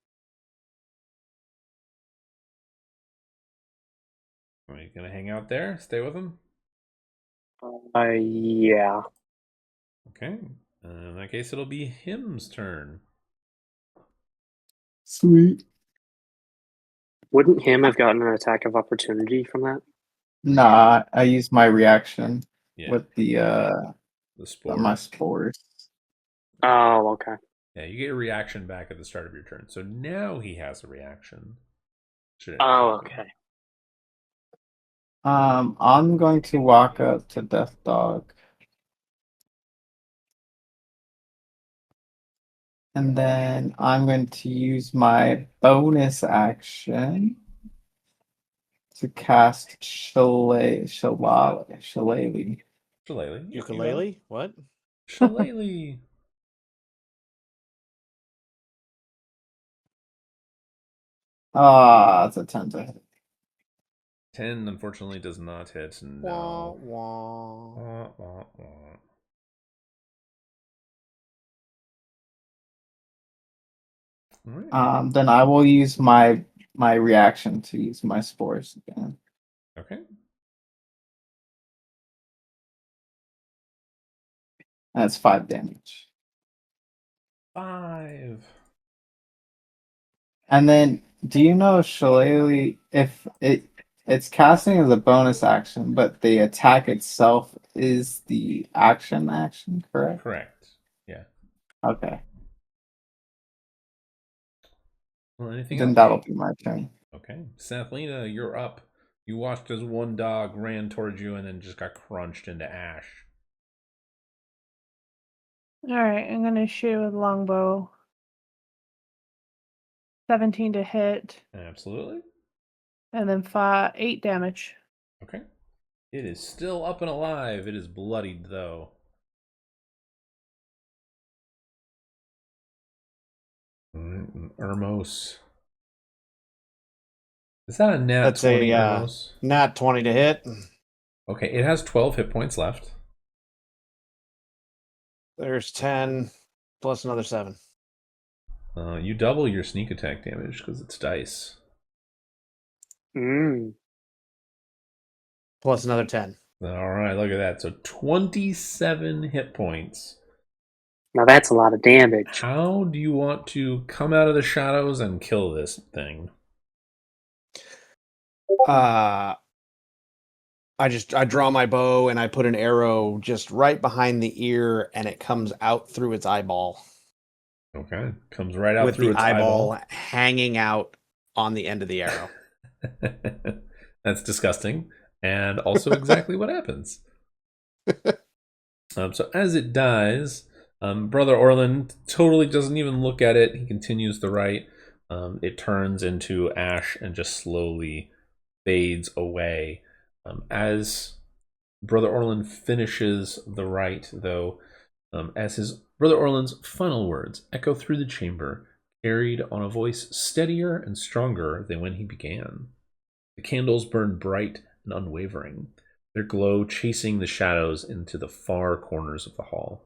gonna hang out there? Stay with him? Yeah. Okay. In that case, it'll be him's turn. Sweet. Wouldn't him have gotten an attack of opportunity from that? Nah, I used my reaction with the spores. My spores. Oh, okay. Yeah, you get a reaction back at the start of your turn. So now he has a reaction. Oh, okay. I'm going to walk up to Death Dog. And then I'm going to use my bonus action to cast Shillelagh. Shillelagh. Ukulele? What? Shillelagh. It's a 10 to hit. 10 unfortunately does not hit. Wah, No. wah. Wah, wah, wah. Alright. Then I will use my reaction to use my spores again. Okay. That's 5 damage. 5. And then, do you know Shillelagh, if it's casting as a bonus action, but the attack itself is the action, correct? Correct. Yeah. Okay. Well, anything Then else? that'll be my turn. Okay. Sathlina, you're up. You watched as one dog ran towards you and then just got crunched into ash. Alright, I'm gonna shoot with longbow. 17 to hit. Absolutely. And then 8 damage. Okay. It is still up and alive. It is bloodied, though. Ermos. Is that a nat That's 20, a Ermos? nat 20 to hit. Okay, it has 12 hit points left. There's 10 plus another 7. You double your sneak attack damage because it's dice. Plus another 10. All right, look at that. So 27 hit points. Now that's a lot of damage. How do you want to come out of the shadows and kill this thing? I draw my bow and I put an arrow just right behind the ear, and it comes out through its eyeball. Okay, comes right out with through the its eyeball hanging out on the end of the arrow. That's disgusting, and also exactly what happens. So as it dies, Brother Orlin totally doesn't even look at it. He continues the rite. It turns into ash and just slowly fades away. As Brother Orlin finishes the rite, though, as his Brother Orlin's final words echo through the chamber, carried on a voice steadier and stronger than when he began. The candles burn bright and unwavering, their glow chasing the shadows into the far corners of the hall.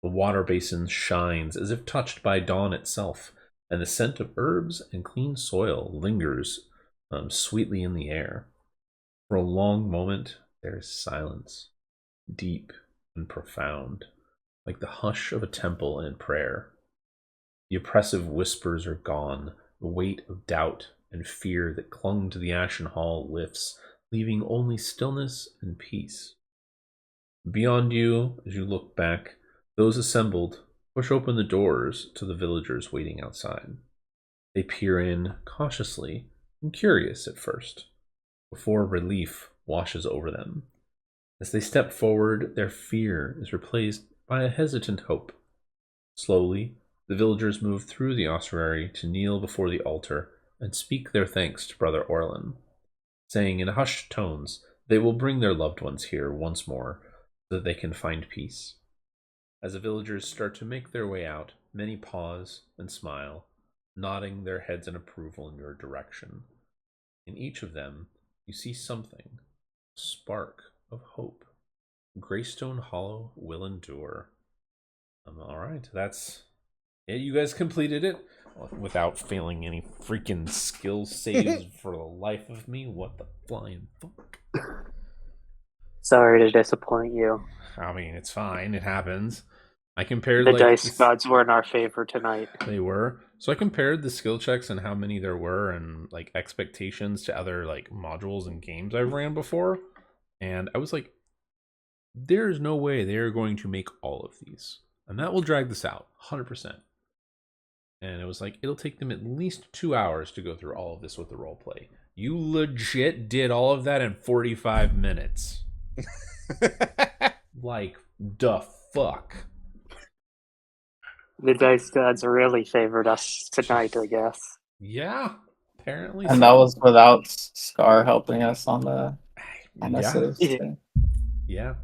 The water basin shines as if touched by dawn itself, and the scent of herbs and clean soil lingers sweetly in the air. For a long moment, there is silence, deep and profound, like the hush of a temple in prayer. The oppressive whispers are gone, the weight of doubt and fear that clung to the ashen hall lifts, leaving only stillness and peace. Beyond you, as you look back, those assembled push open the doors to the villagers waiting outside. They peer in cautiously and curious at first, before relief washes over them. As they step forward, their fear is replaced by a hesitant hope. Slowly, the villagers move through the ossuary to kneel before the altar and speak their thanks to Brother Orlin, saying in hushed tones they will bring their loved ones here once more so that they can find peace. As the villagers start to make their way out, many pause and smile, nodding their heads in approval in your direction. In each of them, you see something, a spark of hope. Greystone Hollow will endure. All right, that's it. You guys completed it without failing any freaking skill saves for the life of me. What the flying fuck? Sorry to disappoint you. I mean, it's fine. It happens. I compared the dice gods were in our favor tonight. They were. So I compared the skill checks and how many there were and like expectations to other like modules and games I've ran before. And I was like, there is no way they are going to make all of these. And that will drag this out 100%. And it was like, it'll take them at least 2 hours to go through all of this with the roleplay. You legit did all of that in 45 minutes. Like, the fuck? The dice gods really favored us tonight, I guess. Yeah, Apparently, And so. that was without Scar helping us on the Yeah. saves too. Yeah.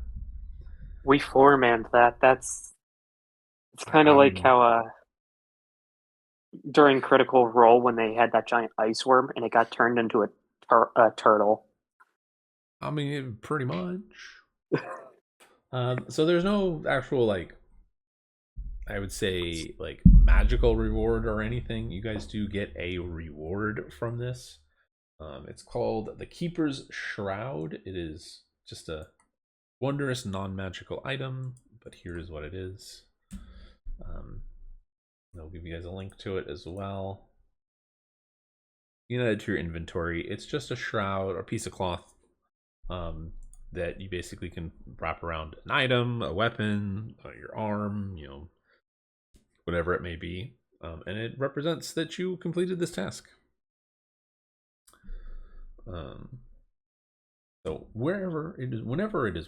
We four-manned that. It's kind of like how during Critical Role when they had that giant ice worm and it got turned into a turtle. I mean, pretty much. So there's no actual, like, I would say, like, magical reward or anything. You guys do get a reward from this. It's called the Keeper's Shroud. It is just a wondrous non-magical item, but here is what it is. I'll give you guys a link to it as well. You can add it to your inventory. It's just a shroud or piece of cloth that you basically can wrap around an item, a weapon, your arm, whatever it may be, and it represents that you completed this task. So whenever it is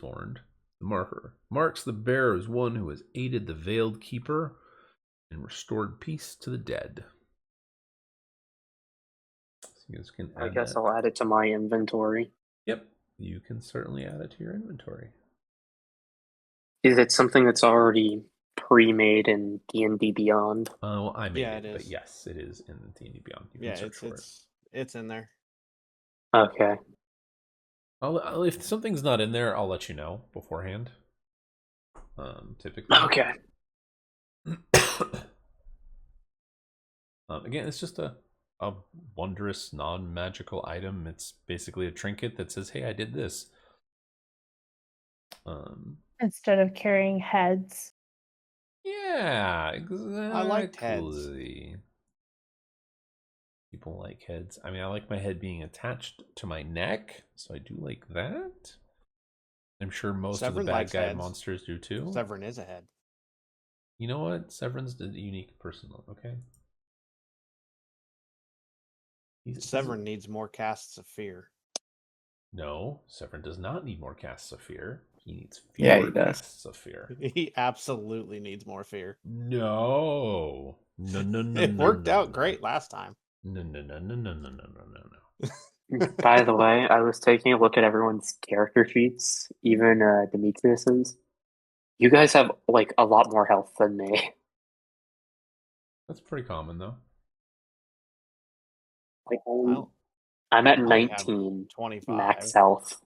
worn, the marker marks the bearer as one who has aided the Veiled Keeper and restored peace to the dead. So you guys can add I guess that. I'll add it to my inventory. Yep, you can certainly add it to your inventory. Is it something that's already pre-made in D&D Beyond? Well, I made it it, but is. yes, it is in D&D Beyond. You can Yeah, search for it. it's in there. Okay. If something's not in there, I'll let you know beforehand. Typically. Okay. Again, it's just a wondrous non-magical item. It's basically a trinket that says, "Hey, I did this." Instead of carrying heads. Yeah, exactly. I liked heads. People like heads. I mean, I like my head being attached to my neck, so I do like that. I'm sure most of the Severin bad likes guy heads. monsters do too. Severin is a head. You know what? Severin's a unique person, okay? Severin needs more casts of fear. No, Severin does not need more casts of fear. He needs Yeah, fewer he does. casts of fear. He absolutely needs more fear. No. It worked out great last time. No. By the way, I was taking a look at everyone's character sheets, even Demetrius's. You guys have like a lot more health than me. That's pretty common though. Like, Well, I'm at I have 19 25. max health.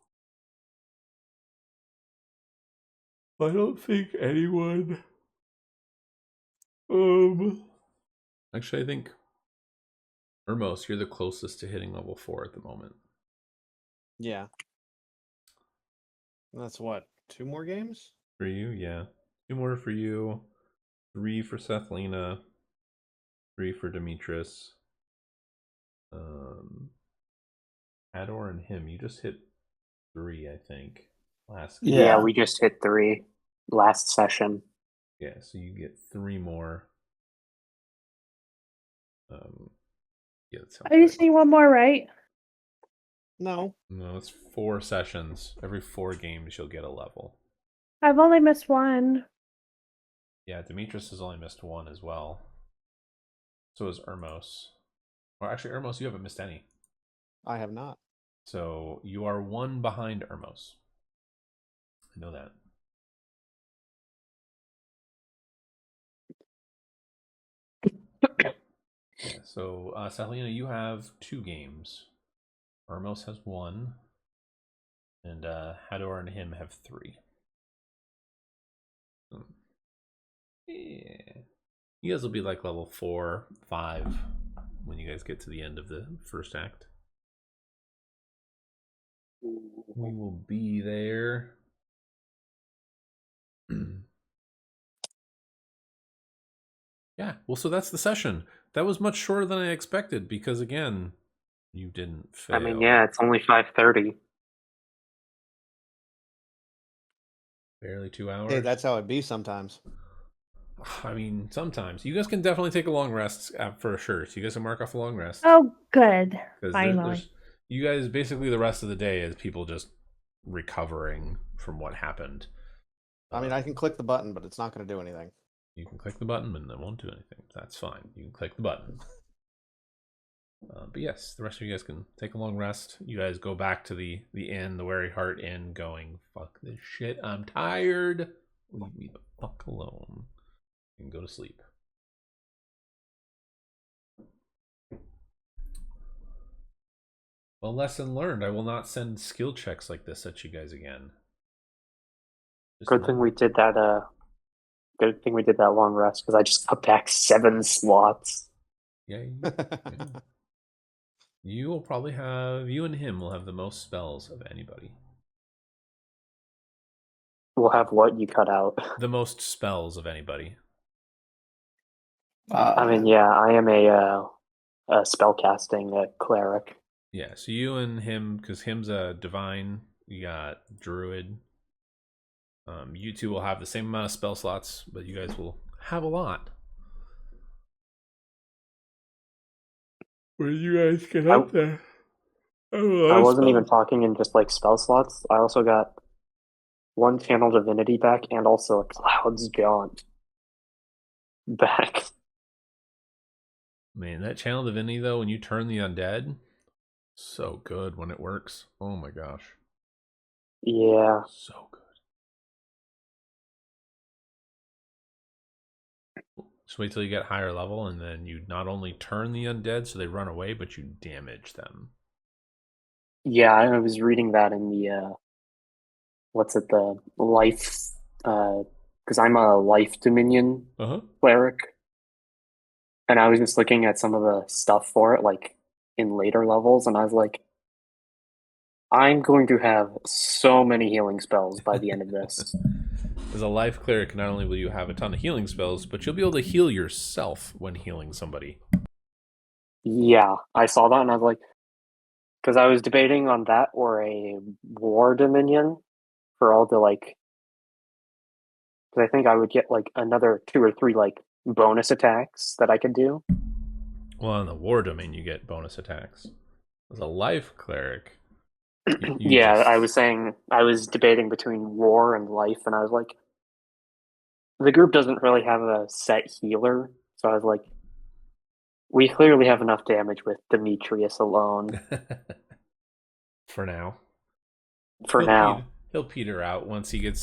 I don't think anyone. Actually, I think Ermos, you're the closest to hitting level 4 at the moment. Yeah. That's what, 2 more games? For you, yeah. 2 more for you. 3 for Sethlina. 3 for Demetrius. Hador and him, you just hit 3, I think. Last game. Yeah, we just hit 3 last session. Yeah, so you get 3 more. Yeah, that sounds I just need one more, right? No. No, it's 4 sessions. Every 4 games, you'll get a level. I've only missed one. Yeah, Demetrius has only missed 1 as well. So is Ermos. Or actually, Ermos, you haven't missed any. I have not. So you are 1 behind Ermos. I know that. Yeah, so Selena, you have 2 games. Ermos has 1. And Hador and him have 3. Yeah. You guys will be like level 4, 5 when you guys get to the end of the first act. We will be there. Yeah, well, so that's the session. That was much shorter than I expected because, again, you didn't fail. I mean, yeah, it's only 5:30. Barely 2 hours. Hey, that's how it be sometimes. I mean, sometimes. You guys can definitely take a long rest for sure. So you guys can mark off a long rest. Oh, good. Finally. You guys, basically the rest of the day is people just recovering from what happened. I mean, I can click the button, but it's not going to do anything. You can click the button and it won't do anything. That's fine. You can click the button. But yes, the rest of you guys can take a long rest. You guys go back to the inn, the Weary Heart Inn, going, fuck this shit, I'm tired. Leave me the fuck alone. And go to sleep. Well, lesson learned. I will not send skill checks like this at you guys again. Good thing we did that. Good thing we did that long rest because I just got back 7 slots. Yeah. You will probably have, you and him will have the most spells of anybody. We'll have what you cut out. The most spells of anybody. I mean, yeah, I am a spellcasting cleric. Yeah, so you and him, because him's a divine, you got druid. You two will have the same amount of spell slots, but you guys will have a lot. Where did you guys get up there? I wasn't even talking in just like spell slots. I also got 1 channel divinity back and also a cloud's jaunt back. Man, that channel divinity though, when you turn the undead, so good when it works. Oh my gosh. Yeah. So good. Just wait till you get higher level, and then you not only turn the undead so they run away, but you damage them. Yeah, I was reading that in the the life because I'm a life dominion cleric. And I was just looking at some of the stuff for it, like in later levels, and I was like, I'm going to have so many healing spells by the end of this. As a life cleric, not only will you have a ton of healing spells, but you'll be able to heal yourself when healing somebody. Yeah, I saw that and I was like, because I was debating on that or a war dominion for all the like, because I think I would get like another 2 or 3 like bonus attacks that I could do. Well, in the war domain, you get bonus attacks. As a life cleric, yeah, I was debating between war and life, and I was like, the group doesn't really have a set healer, so I was like, we clearly have enough damage with Demetrius alone. For now. He'll peter out once we get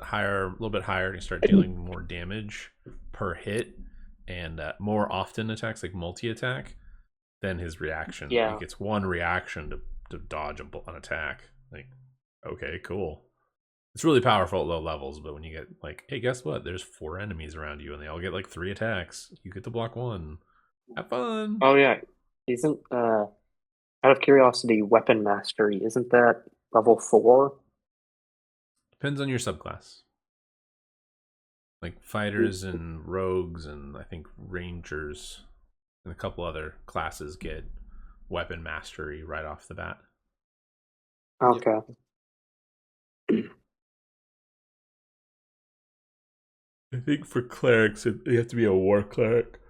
higher, a little bit higher, and you start dealing more damage per hit and more often attacks, like multi-attack, then his reaction. Yeah. He gets 1 reaction to dodge an attack. Like, okay, cool. It's really powerful at low levels, but when you get like, hey, guess what? There's 4 enemies around you and they all get like 3 attacks. You get to block 1. Have fun. Oh yeah. Isn't out of curiosity, weapon mastery, isn't that level 4? Depends on your subclass. Like fighters and rogues and I think rangers and a couple other classes get weapon mastery right off the bat. Okay. I think for clerics, you have to be a war cleric.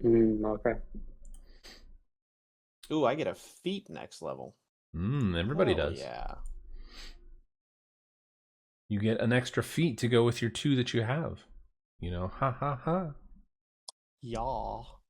Okay. Ooh, I get a feat next level. Everybody does. Yeah. You get an extra feat to go with your 2 that you have. You know, ha ha ha. Y'all.